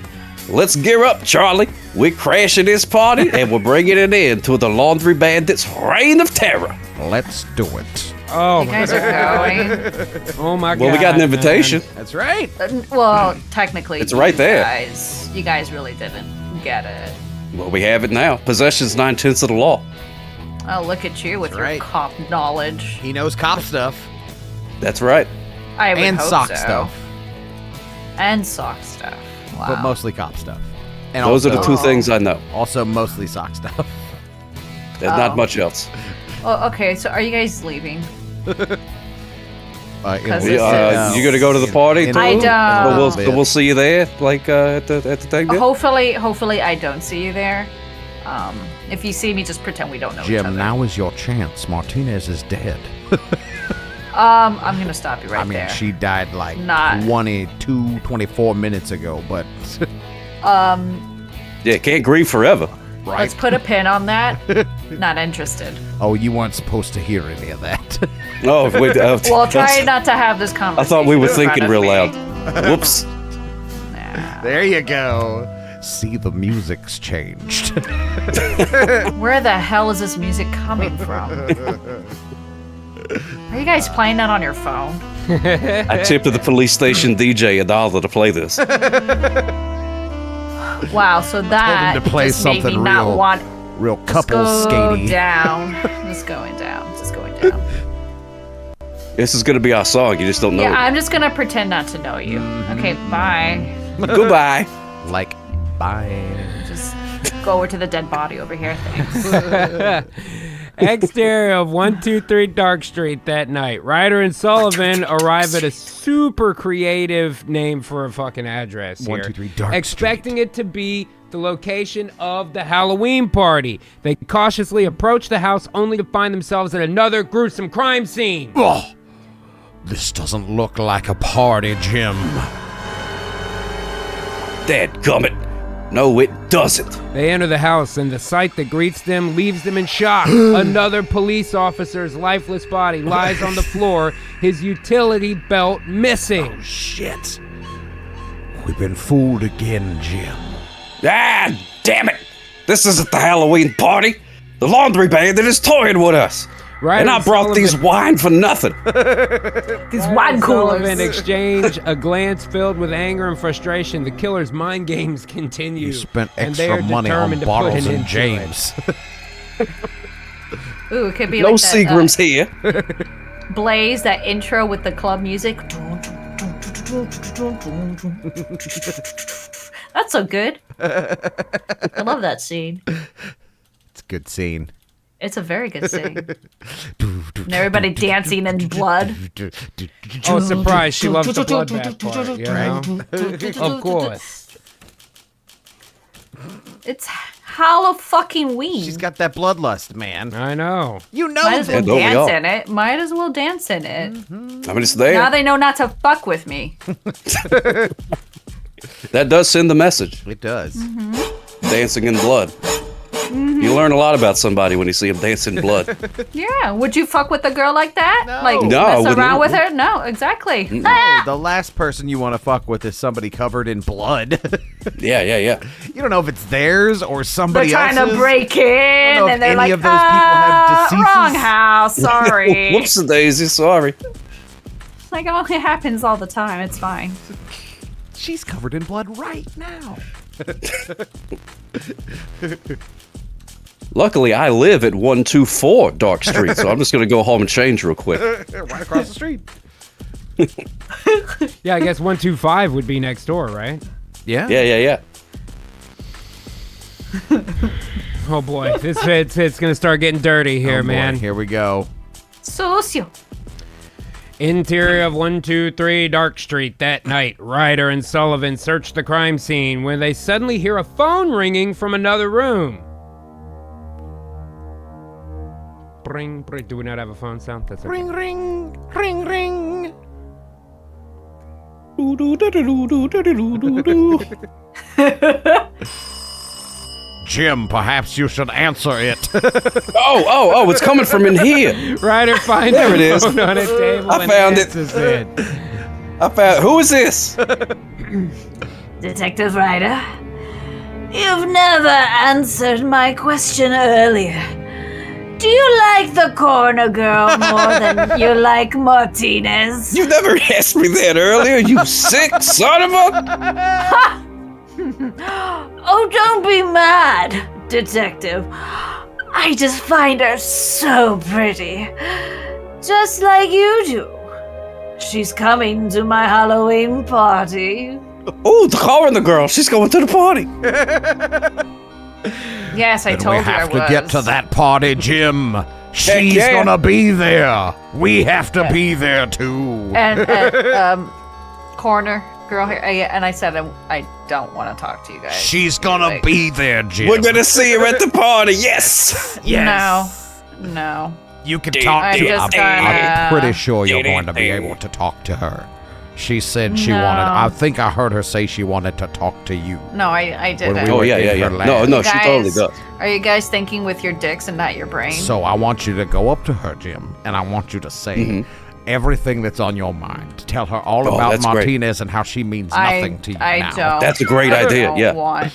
let's gear up, Charlie. We're crashing this party and we're bringing it in to the Laundry Bandits' reign of terror. Let's do it. Oh You my guys are going. Oh my god. Well, we got an invitation. That's right. Well, technically, It's right there. You guys really didn't get it. Well, we have it now. Possession's 9/10 of the law. Oh, look at you with That's your right. cop knowledge. He knows cop stuff That's right. I would and hope sock so. stuff, And sock stuff. Wow. but mostly cop stuff. And Those also, are the two things I know. Also, mostly sock stuff. There's Oh. not much else. Oh, okay, so are you guys leaving? In Because a this little bit. is- You gonna go to the party? In too? a I little- don't. in a little So bit. we'll see you there, like at the thing. There? Hopefully I don't see you there. If you see me, just pretend we don't know each other. Jim, now is your chance. Martinez is dead. I'm gonna stop you right I mean, there. she died like Not- 24 minutes ago, but Yeah, can't grieve forever. Let's put a pin on that. Not interested. oh, you weren't supposed to hear any of that. Oh, wait, Well, try not to have this conversation. I thought we were in front thinking of real me. loud. Whoops. Nah. There you go. See, the music's changed. Where the hell is this music coming from? Are you guys playing that on your phone? I tipped the police station DJ $1 to play this. Wow, so that to play just made me something not real- want. Real Just couple go skatey. down. Just going down. Just going down. This is gonna be our song. You just don't know. Yeah, I'm just gonna pretend not to know you. Okay, bye. it. Goodbye. Like, bye. Just go over to the dead body over here. Thanks. Exterior of 123 Dark Street that night. Ryder and Sullivan arrive at a super creative name for a fucking address here. 123 Dark expecting it to be the location of the Halloween party. They cautiously approach the house only to find themselves at another gruesome crime scene. Oh, this doesn't look like a party, Jim. Dadgummit. No, it doesn't. They enter the house, and the sight that greets them leaves them in shock. Another police officer's lifeless body lies on the floor, his utility belt missing. Shit. We've been fooled again, Jim. Ah, damn it. This isn't the Halloween party. The laundry bandit is toying with us. Ryder And I and brought Sullivan- these wine for nothing. These wine Sullivan coolers. exchange a glance filled with anger and frustration. The killer's mind games continue. You spent and they extra are money on determined to put bottles an and end to James. Ooh, it could be No like that, Seagrams here. Blaze, that intro with the club music. That's so good. I love that scene. It's a good scene. It's a very good scene. And everybody dancing in blood. Oh, surprise, she loves the bloodbath part, you know? Of course. It's Halloween. She's got that bloodlust, man. I know. You know Might as well that. don't we dance all? in it. Might as well dance in it. I mean, it's there. Now they know not to fuck with me. That does send the message. It does. Dancing in blood. You learn a lot about somebody when you see them dance in blood. Yeah. Would you fuck with a girl like that? No. Like No, I mess wouldn't. around with her? No, exactly. Ah! The last person you want to fuck with is somebody covered in blood. Yeah. You don't know if it's theirs or They're somebody trying else's. to break in, know if and they're any like, of those people have deceases." wrong house. Sorry. Whoops a daisy, sorry. Like, oh, it happens all the time. It's fine. She's covered in blood right now. Luckily, I live at 124 Dark Street, so I'm just going to go home and change real quick. Right across the street. Yeah, I guess 125 would be next door, right? Yeah. Yeah. Oh boy, it's gonna start getting dirty here, Oh, boy, man. Here we go. Sucio. Interior of 123 Dark Street that night. Ryder and Sullivan search the crime scene when they suddenly hear a phone ringing from another room. Ring, ring. Do we not have a phone sound? That's okay. Ring, ring, ring, ring. Jim, perhaps you should answer it. Oh, it's coming from in here. Ryder finds There it the is. phone on a table I and found it. answers it. Who is this? Detective Ryder, you've never answered my question earlier. Do you like the corner girl more than you like Martinez? You never asked me that earlier, you sick son of a... Oh, don't be mad, Detective. I just find her so pretty. Just like you do. She's coming to my Halloween party. Oh, the coroner girl. She's going to the party. Yes, I told We you I have was. to get to that party, Jim. She's yeah. gonna be there. We have to be there too. And corner girl here, and I said I don't want to talk to you guys. She's gonna be there, Jim. We're going to see her at the party. Yes. No. You can Dude, talk I'm to just her. I'm gonna- pretty sure you're going to be able to talk to her. She said she wanted. I think I heard her say she wanted to talk to you. No, I didn't. When we Oh, were yeah. in her lab. No, she totally Guys, does. Are you guys thinking with your dicks and not your brain? So I want you to go up to her, Jim, and I want you to say everything that's on your mind. Tell her all about that's great. Martinez and how she means nothing to you I now. don't. That's a great I idea, don't yeah.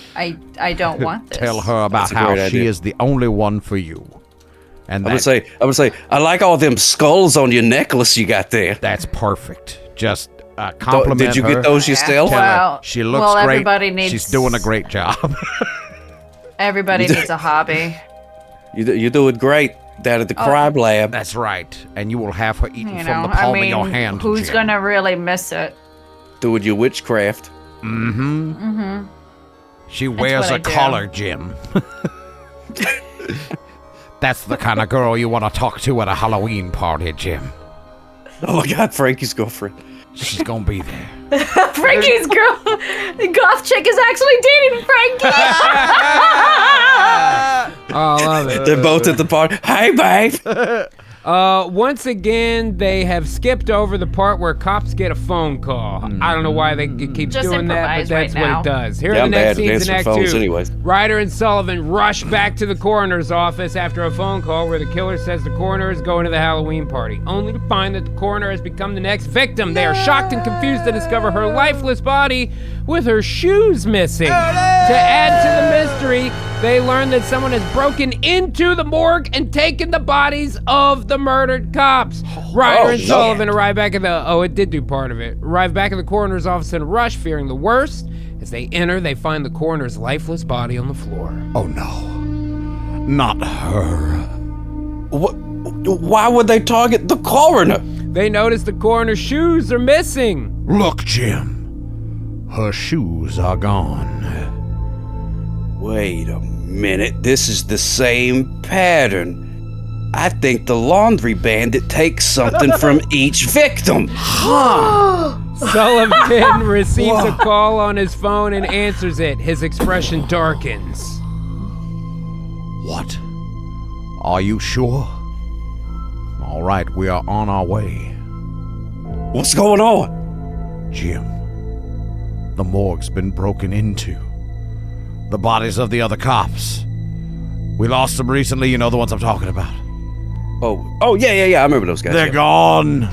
I don't want this. Tell her about That's a how great she idea. is the only one for you. And I would say, I like all them skulls on your necklace you got there. that's perfect. Just compliment Did you her. get those yourself? Tell her Well, she looks well, great. everybody needs- She's doing a great job. Everybody needs a hobby. You're doing great down at the crime lab. That's right. And you will have her eaten You from know, the palm I mean, of your hand. who's Jim. gonna really miss it? Doing your witchcraft. She wears what a I do. collar, Jim. That's the kind of girl you want to talk to at a Halloween party, Jim. Oh my God, Frankie's girlfriend. She's gonna be there. Frankie's girl, the goth chick, is actually dating Frankie. Oh, I love it. They're both at the party. Hey, babe. Once again, they have skipped over the part where cops get a phone call. I don't know why they keep Just doing that, but improvise that's right what now. it does. Here Yeah, are the I'm next bad at scenes in answering Act phones 2. anyways. Ryder and Sullivan rush back to the coroner's office after a phone call where the killer says the coroner is going to the Halloween party, only to find that the coroner has become the next victim. They are shocked and confused to discover her lifeless body with her shoes missing. To add to the mystery, they learn that someone has broken into the morgue and taken the bodies of the murdered cops. Ryder and no. Sullivan arrive back at the... Oh, it did do part of it. Arrive back at the coroner's office in a rush, fearing the worst. As they enter, they find the coroner's lifeless body on the floor. Oh no. Not her. Why would they target the coroner? They notice the coroner's shoes are missing. Look, Jim. Her shoes are gone. Wait a minute. This is the same pattern. I think the laundry bandit takes something from each victim. Sullivan receives a call on his phone and answers it. His expression darkens. What? Are you sure? All right, we are on our way. What's going on? Jim, the morgue's been broken into. The bodies of the other cops. We lost them recently, you know the ones I'm talking about. Oh, yeah. I remember those guys. They're yeah. gone.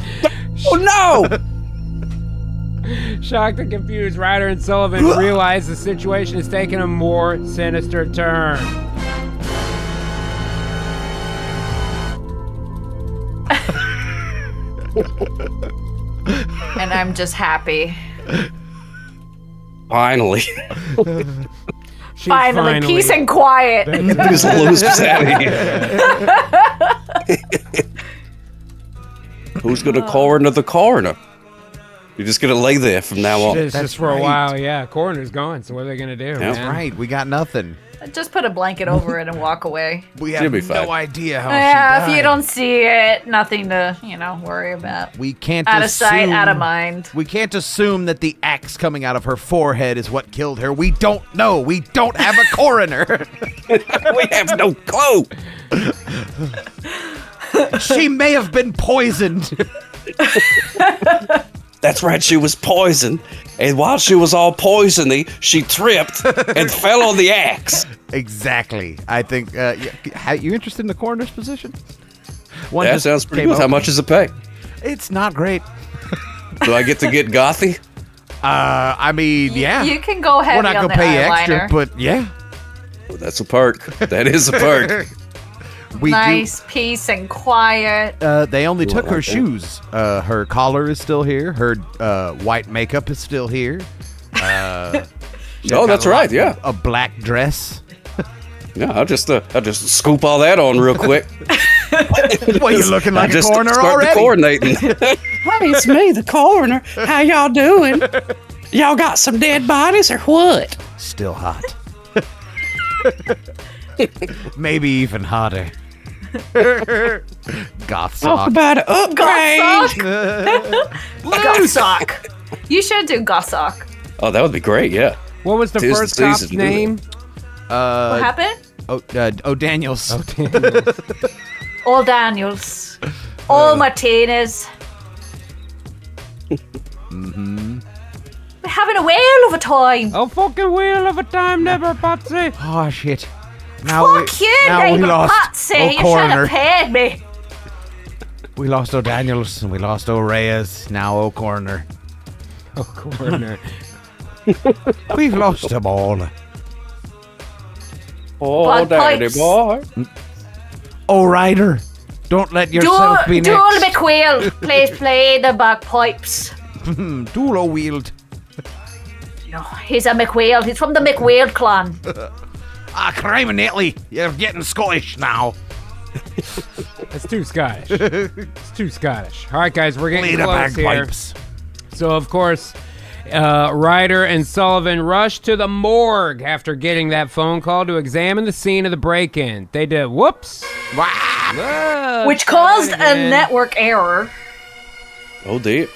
Oh no! Shocked and confused, Ryder and Sullivan realize the situation is taking a more sinister turn. And I'm just happy. Finally. She's Finally, peace and quiet. These losers out of here. Who's gonna coroner the coroner? You're just gonna lay there from now on. It's just for a while, yeah. Coroner's gone, so what are they gonna do? That's man? right, we got nothing. Just put a blanket over it and walk away. We She'll have be fine. no idea how Yeah, she if you died. don't see it, nothing to, worry about. We can't Out of assume, sight, out of mind. We can't assume that the axe coming out of her forehead is what killed her. We don't know. We don't have a coroner. We have no clue. She may have been poisoned. That's right, she was poisoned. And while she was all poisony, she tripped and fell on the axe. Exactly. I think. You interested in the coroner's position? One That just sounds pretty came good. How open. much does it pay? It's not great. Do I get to get gothy? I mean, yeah. You can go ahead. We're not on gonna pay you the extra, eyeliner. but yeah. Well, that's a perk. That is a perk. We Nice, peace, and quiet. They only took I her like that. shoes. Her collar is still here. Her white makeup is still here. Oh, that's right. Yeah. A black dress. Yeah. I'll just scoop all that on real quick. Well, you're looking like a just coroner start already. coordinating. Hi, it's me, the coroner. How y'all doing? Y'all got some dead bodies or what? Still hot. Maybe even hotter. Goth Talk sock. about an upgrade. Gothsock. You should do Gothsock. Oh, that would be great. Yeah. What was the Tis the first cop's season to do it. name? What happened? Daniels. All Daniels. All Martinez. We're having a whale of a time. A fucking wheel of a time, never Patsy. Oh shit. Now Fuck you, now we neighbor lost Patsy. You should O'Coroner. have paid me. We lost O'Daniels and we lost O'Reyes. Now O'Coroner. Oh, coroner. We've lost them all. Oh, Blood daddy pipes. boy. Oh, Ryder. Don't let yourself be Dual next. McQuail. Please play the bagpipes. Dual O-wheeled. No, he's a McWhale. He's from the McWhale clan. Criminally. You're getting Scottish now. That's too Scottish. It's too Scottish. All right, guys, we're getting Play the close here. bagpipes. So, of course, Ryder and Sullivan rush to the morgue after getting that phone call to examine the scene of the break-in. They did whoops. Whoa, Which try caused that a again. network error. Oh, dear.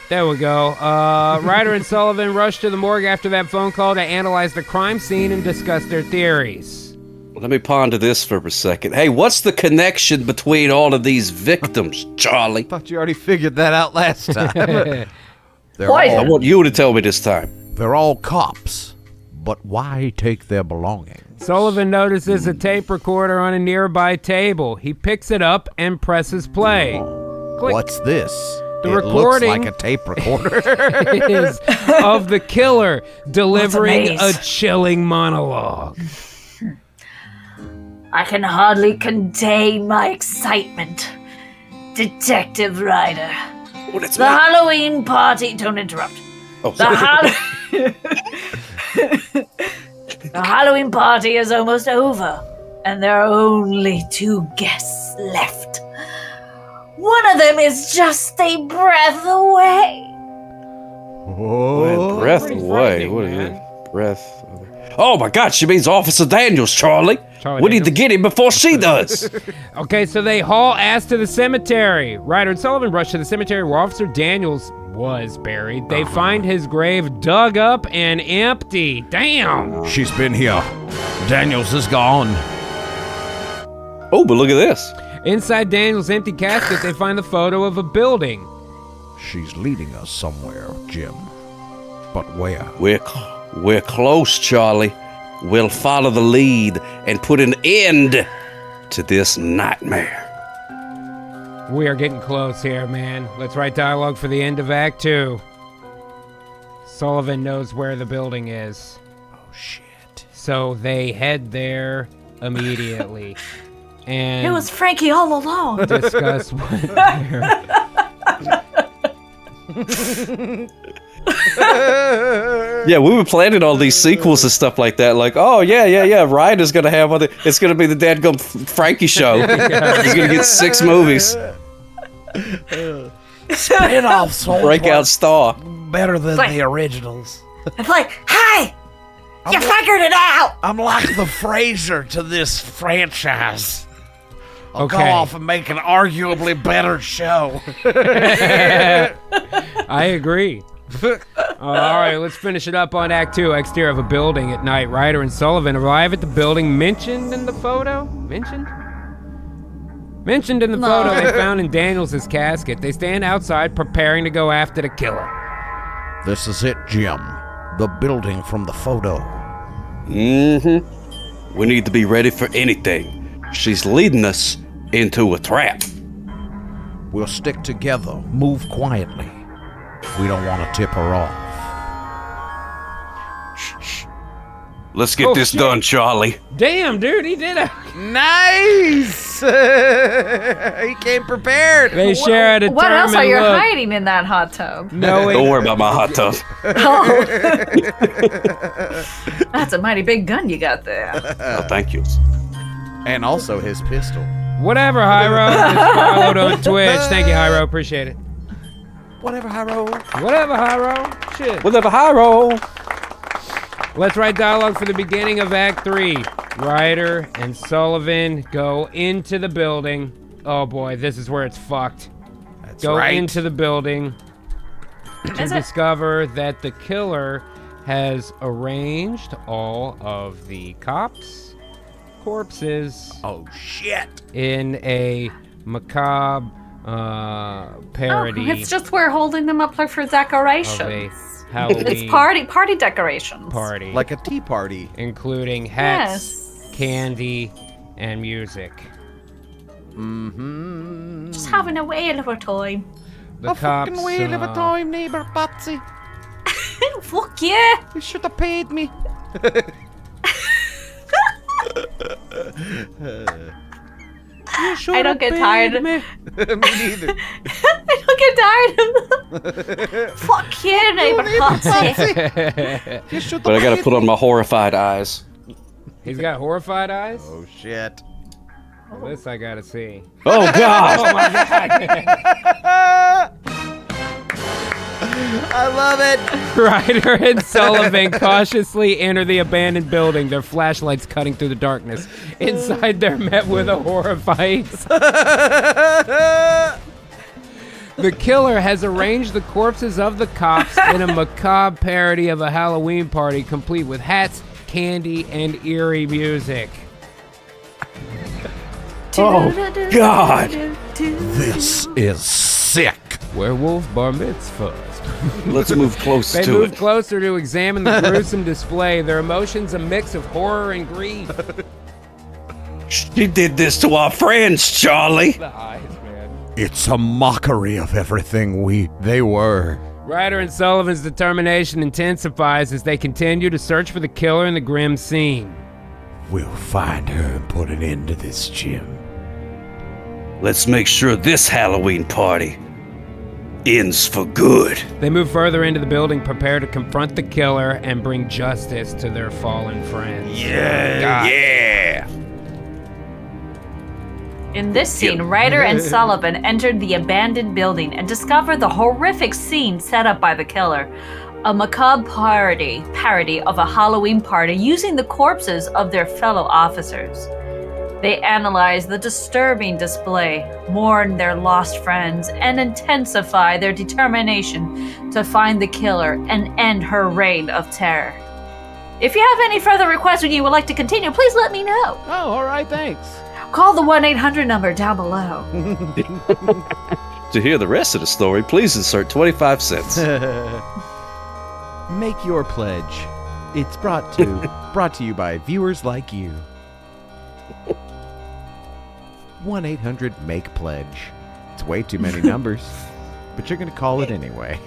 There we go. Ryder and Sullivan rushed to the morgue after that phone call to analyze the crime scene and discuss their theories. Let me ponder this for a second. Hey, what's the connection between all of these victims, Charlie? Thought you already figured that out last time. Why? I want you to tell me this time. They're all cops. But why take their belongings? Sullivan notices a tape recorder on a nearby table. He picks it up and presses play. Click. What's this? The it recording- looks like a tape recorder. Is of the killer delivering What's a chilling monologue. I can hardly contain my excitement. Detective Ryder. What it's The Halloween party. Don't interrupt. Oh, The, sorry. the Halloween party is almost over, and there are only 2 guests left. One of them is just a breath away. Oh, Breath pretty away. frightening, What is man. it? Breath. Oh my God! She means Officer Daniels, Charlie. Charlie We need to Daniels. get him before she does. Okay, so they haul ass to the cemetery. Ryder and Sullivan rush to the cemetery where Officer Daniels was buried. They find his grave dug up and empty. Damn. She's been here. Daniels is gone. Oh, but look at this. Inside Daniels' empty casket, they find the photo of a building. She's leading us somewhere, Jim. But where? We're close, Charlie. We'll follow the lead and put an end to this nightmare. We are getting close here, man. Let's write dialogue for the end of Act 2. Sullivan knows where the building is. Oh, shit. So they head there immediately. And It was Frankie all along. discuss what they're... Yeah, we were planning all these sequels and stuff like that. Like, oh yeah. Ryder's gonna have other. It's gonna be the dadgum Frankie show. He's gonna get 6 movies. Spin-offs won't Breakout work star. better than Like- the originals. It's like, hey! You figured it out! I'm like the Frasier to this franchise. I'll go Okay. off and make an arguably better show. I agree. All right, let's finish it up on Act 2. Exterior of a building at night. Ryder and Sullivan arrive at the building mentioned in the photo. Mentioned? Mentioned in the photo they found in Daniels' casket, they stand outside preparing to go after the killer. This is it, Jim. The building from the photo. Mm-hmm. We need to be ready for anything. She's leading us into a trap. We'll stick together, move quietly. We don't want to tip her off. Shh. Let's get this done, Charlie. Damn, dude, he did it. Nice! He came prepared. They share a determined What else are you look. hiding in that hot tub? No, Don't worry about my hot tub. Oh. That's a mighty big gun you got there. Oh, thank you. And also his pistol. Whatever, Hyro. Just followed on Twitch. Thank you, Hyro. Appreciate it. Whatever, Hyro. Whatever, Hyro. Shit. Whatever, Hyro. Let's write dialogue for the beginning of Act 3. Ryder and Sullivan go into the building. Oh boy, this is where it's fucked. That's Go right. into the building to discover that the killer has arranged all of the cops' corpses Oh, shit. in a macabre parody It's just we're holding them up like for of a decorations. Halloween It's party decorations. party, Like a tea party. including hats, Yes. candy, and music. Mm-hmm. Just having a whale of a time. The cops, time, neighbor Patsy. Fuck yeah! You should have paid me. I don't get tired. Me neither. I don't get tired of Fuck yeah, neighbor Patsy. You should But I gotta put on my horrified eyes. He's got horrified eyes. Oh, shit. This I gotta see. Oh, God. I love it. Ryder and Sullivan cautiously enter the abandoned building, their flashlights cutting through the darkness. Inside, they're met with a horrified The killer has arranged the corpses of the cops in a macabre parody of a Halloween party, complete with hats, candy, and eerie music. Oh, God. This is sick. Werewolf bar mitzvahs. Let's move close They to move it. closer to examine the gruesome display, their emotions a mix of horror and grief. She did this to our friends, Charlie. The eyes, man. It's a mockery of everything they were. Ryder and Sullivan's determination intensifies as they continue to search for the killer in the grim scene. We'll find her and put an end to this, Jim. Let's make sure this Halloween party ends for good. They move further into the building, prepare to confront the killer and bring justice to their fallen friends. Yeah. In this scene, Ryder and Sullivan entered the abandoned building and discovered the horrific scene set up by the killer. A macabre parody of a Halloween party using the corpses of their fellow officers. They analyze the disturbing display, mourn their lost friends, and intensify their determination to find the killer and end her reign of terror. If you have any further requests or you would like to continue, please let me know. Oh, all right, thanks. Call the 1-800 number down below. To hear the rest of the story, please insert 25 cents. Make your pledge. It's brought to you by viewers like you. 1-800-MAKE-PLEDGE. It's way too many numbers, but you're going to call it anyway.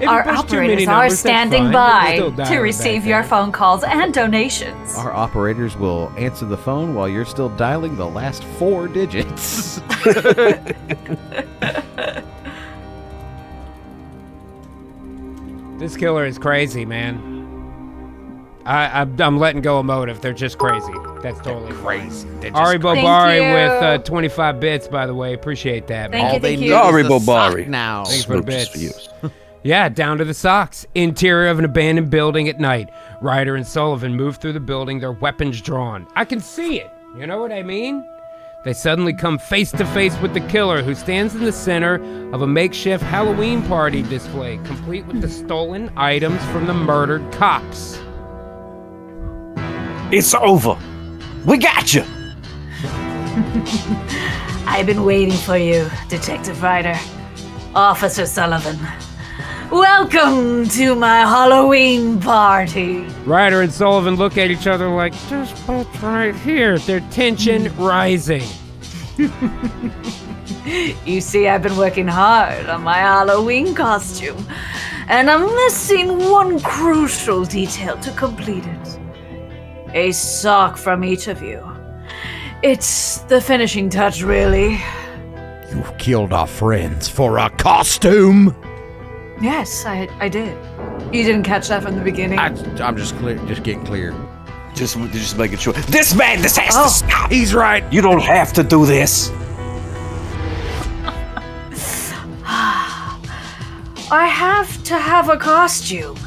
Our operators are standing by to receive your phone calls and donations. Our operators will answer the phone while you're still dialing the last 4 digits. This killer is crazy, man. I'm letting go of motive. They're just crazy. That's totally crazy. Ari Bobari with 25 bits, by the way. Appreciate that, man. Thank you, thank you. Ari Is the Bobari. sock now. Thanks for the Smooches bits. for you. Yeah, down to the socks. Interior of an abandoned building at night. Ryder and Sullivan move through the building, their weapons drawn. I can see it. You know what I mean? They suddenly come face to face with the killer, who stands in the center of a makeshift Halloween party display, complete with the stolen items from the murdered cops. It's over. We got you. I've been waiting for you, Detective Ryder. Officer Sullivan. Welcome to my Halloween party. Ryder and Sullivan look at each other like, just put right here. Their tension rising. You see, I've been working hard on my Halloween costume, and I'm missing one crucial detail to complete it. A sock from each of you. It's the finishing touch, really. You've killed our friends for a costume. Yes, I did. You didn't catch that from the beginning? I'm just getting clear. Just making sure. This has to stop. He's right. You don't have to do this. I have to have a costume.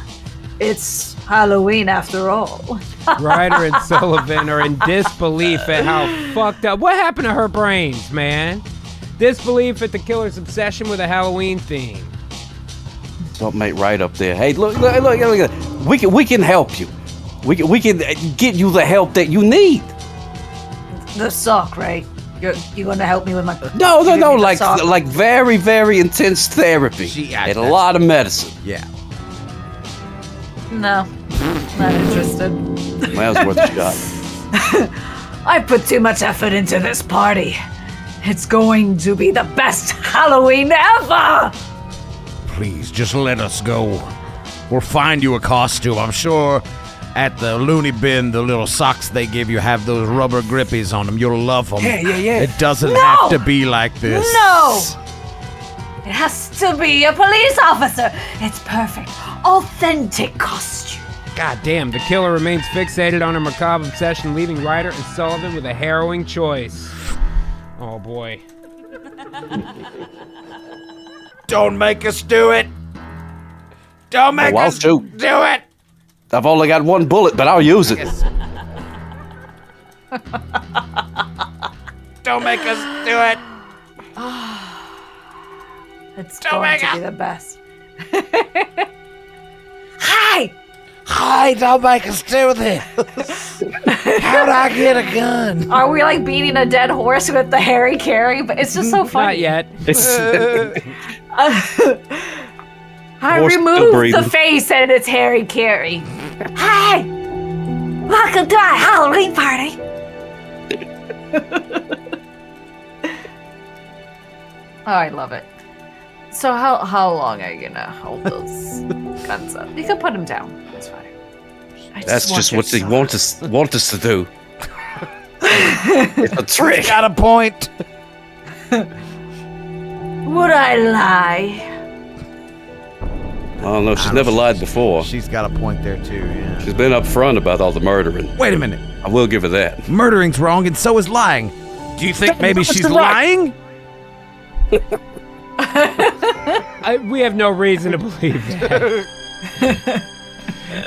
It's Halloween after all. Ryder and Sullivan are in disbelief at how fucked up. What happened to her brains, man? Disbelief at the killer's obsession with a Halloween theme. Something ain't right up there. Hey, look. We can help you. We can get you the help that you need. The sock, right? You're gonna help me with my... No. Give me the sock? Like very, very intense therapy and a lot of medicine. Yeah. No, not interested. Well, it's worth a shot. I put too much effort into this party. It's going to be the best Halloween ever! Please, just let us go. We'll find you a costume. I'm sure at the loony bin, the little socks they give you have those rubber grippies on them. You'll love them. Yeah. It doesn't have to be like this. No! It has to be a police officer. It's perfect. Authentic costume. God damn, the killer remains fixated on her macabre obsession, leaving Ryder and Sullivan with a harrowing choice. Oh boy. Don't make us do it. Don't make I'll us shoot. do it. I've only got one bullet, but I'll use it. Don't make us do it. It's going to be the best. Hi, don't make us do this. How'd I get a gun? Are we like beating a dead horse with the Harry Carey? But it's just so funny. Not yet. I Horse still removed breathing. the face and it's Harry Carey. Hi! Welcome to our Halloween party! Oh, I love it. So how long are you gonna hold those guns up? You can put them down. That's fine. That's just what they want us to do. It's a trick. Got a point. Would I lie? I don't know. She's never lied before. She's got a point there too. Yeah. She's been upfront about all the murdering. Wait a minute. I will give her that. Murdering's wrong, and so is lying. Do you think maybe she's lying? We have no reason to believe that.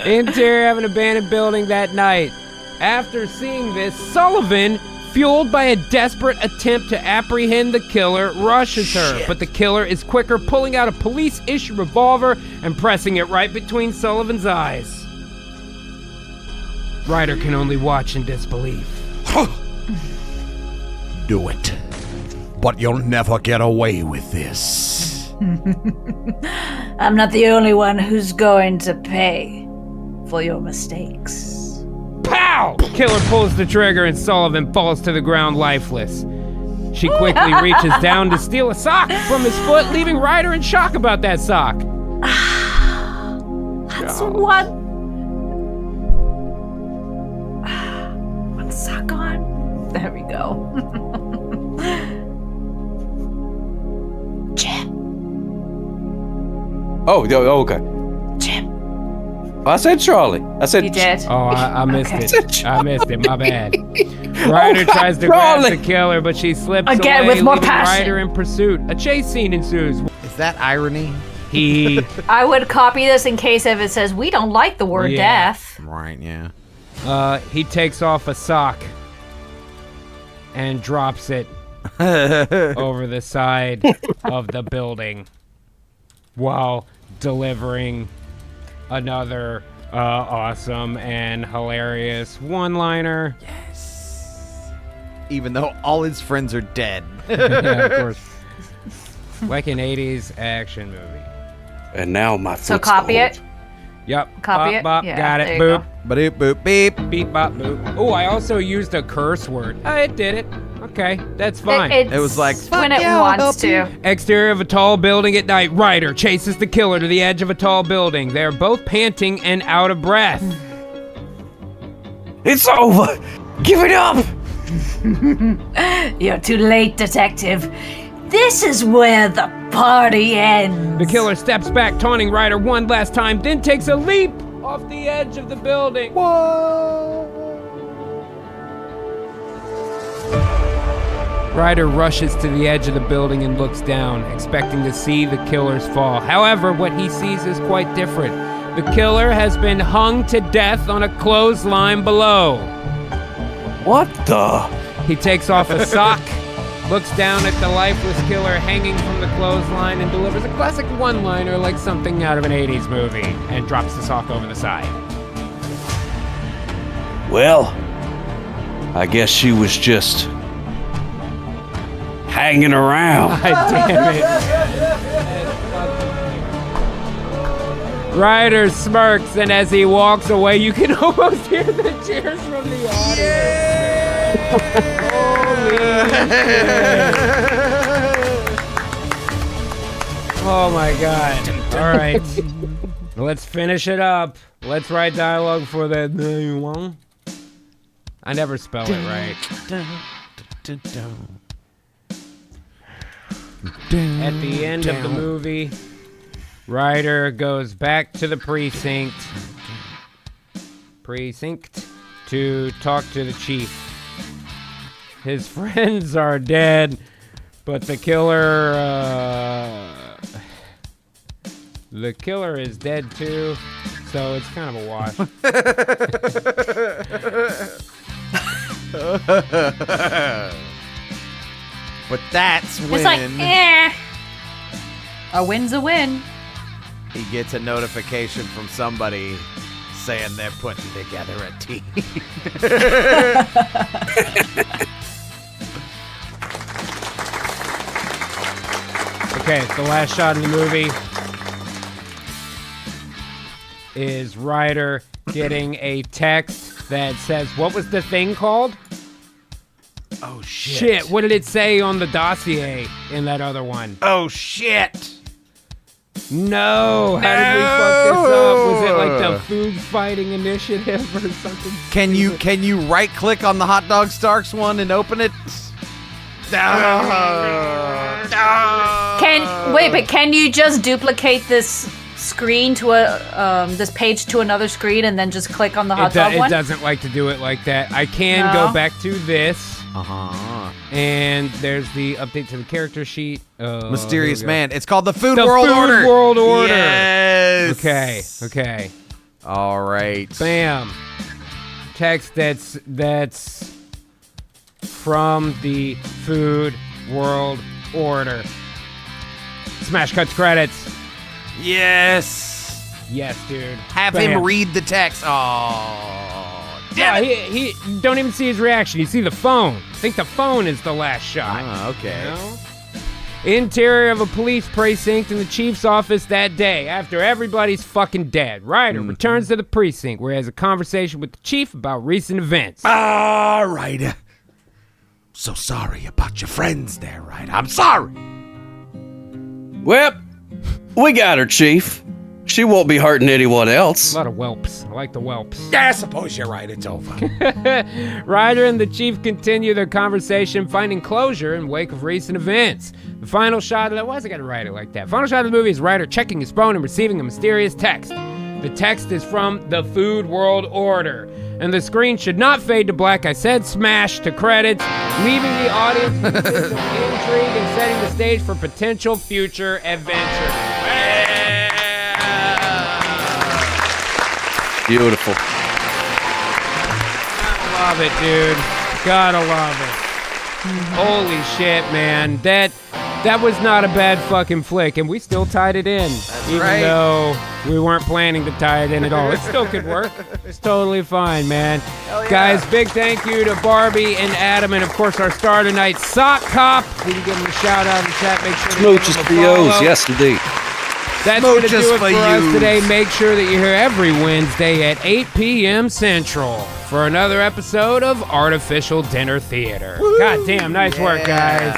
Interior of an abandoned building that night. After seeing this, Sullivan, fueled by a desperate attempt to apprehend the killer, rushes her. But the killer is quicker, pulling out a police-issued revolver and pressing it right between Sullivan's eyes. Ryder can only watch in disbelief. Do it. But you'll never get away with this. I'm not the only one who's going to pay for your mistakes. Pow! Killer pulls the trigger and Sullivan falls to the ground lifeless. She quickly reaches down to steal a sock from his foot, leaving Ryder in shock about that sock. That's one sock on. There we go. Jim. Oh, okay. Jim. I said Charlie. I said You did. Oh, I missed Okay. it. I missed it. My bad. Ryder tries to grab the killer, but she slips Again, away, with more leaving passion. Ryder in pursuit. A chase scene ensues. Is that irony? He... I would copy this in case if it says we don't like the word Yeah. death. Right. Yeah. He takes off a sock and drops it over the side of the building while delivering another awesome and hilarious one-liner. even though all his friends are dead. Yeah, of course. Like an 80s action movie. And now my So foot's copy cold. it. Yep. Copy bop, it? Bop, Yeah, got it. there you Boop. Boop, boop, beep. Beep, bop, boop. Oh, I also used a curse word. It did it. Okay, that's fine. It was like, when it yeah, I'll wants help to. Exterior of a tall building at night. Ryder chases the killer to the edge of a tall building. They are both panting and out of breath. It's over. Give it up. You're too late, detective. This is where the party ends. The killer steps back, taunting Ryder one last time, then takes a leap off the edge of the building. Ryder rushes to the edge of the building and looks down, expecting to see the killer's fall. However, what he sees is quite different. The killer has been hung to death on a clothesline below. What the? He takes off a sock, looks down at the lifeless killer hanging from the clothesline, and delivers a classic one-liner like something out of an 80s movie, and drops the sock over the side. Well, I guess she was just hanging around. God damn it. Ryder smirks, and as he walks away, you can almost hear the cheers from the audience. Holy shit. Oh my god. All right. Let's finish it up. Let's write dialogue for the... I never spell it right. At the end of the movie, Ryder goes back to the precinct to talk to the chief. His friends are dead, but the killer is dead too, so it's kind of a wash. But that's when It's like, a win's a win. he gets a notification from somebody saying they're putting together a team. Okay, the last shot in the movie is Ryder getting a text that says, what was the thing called? Oh, Shit, what did it say on the dossier in that other one? Oh, shit. No, how did we fuck this up? Was it like the food fighting initiative or something? Can you right click on the Hot Dog Starks one and open it? Can you just duplicate this screen to this page to another screen and then just click on the hot dog one? It doesn't like to do it like that. I can go back to this. And there's the update to the character sheet. Mysterious Man. It's called the Food The World Food Order. World Order. Yes. Okay. All right. Bam. Text that's from the Food World Order. Smash cuts credits. Yes. Yes, dude. Have Bam. him read the text. Oh. Yeah, he don't even see his reaction. You see the phone. I think the phone is the last shot. Oh, okay. You know? Interior of a police precinct in the chief's office that day. After everybody's fucking dead, Ryder returns to the precinct where he has a conversation with the chief about recent events. Ah, Ryder. So sorry about your friends there, Ryder. I'm sorry. Well, we got her, Chief. She won't be hurting anyone else. A lot of whelps. I like the whelps. I suppose you're right. It's over. Ryder and the chief continue their conversation, finding closure in wake of recent events. The final shot of that, why is I gotta write it like that? Final shot of the movie is Ryder checking his phone and receiving a mysterious text. The text is from the Food World Order, and the screen should not fade to black. I said smash to credits, leaving the audience with a sense of intrigue and setting the stage for potential future adventure. Beautiful. Gotta love it, dude. Gotta love it. Holy shit, man. That was not a bad fucking flick, and we still tied it in. Even right. though we weren't planning to tie it in at all. It still could work. It's totally fine, man. Hell yeah. Guys, big thank you to Barbie and Adam, and of course our star tonight, Sock Cop. We can give him a shout out in the chat. Make sure to Smooches give for him a follow. yo's, yes indeed. That's going to Smooches do it for for us yous. today. Make sure that you're here every Wednesday at 8 p.m. Central for another episode of Artificial Dinner Theater. God damn, nice work, guys.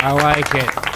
I like it.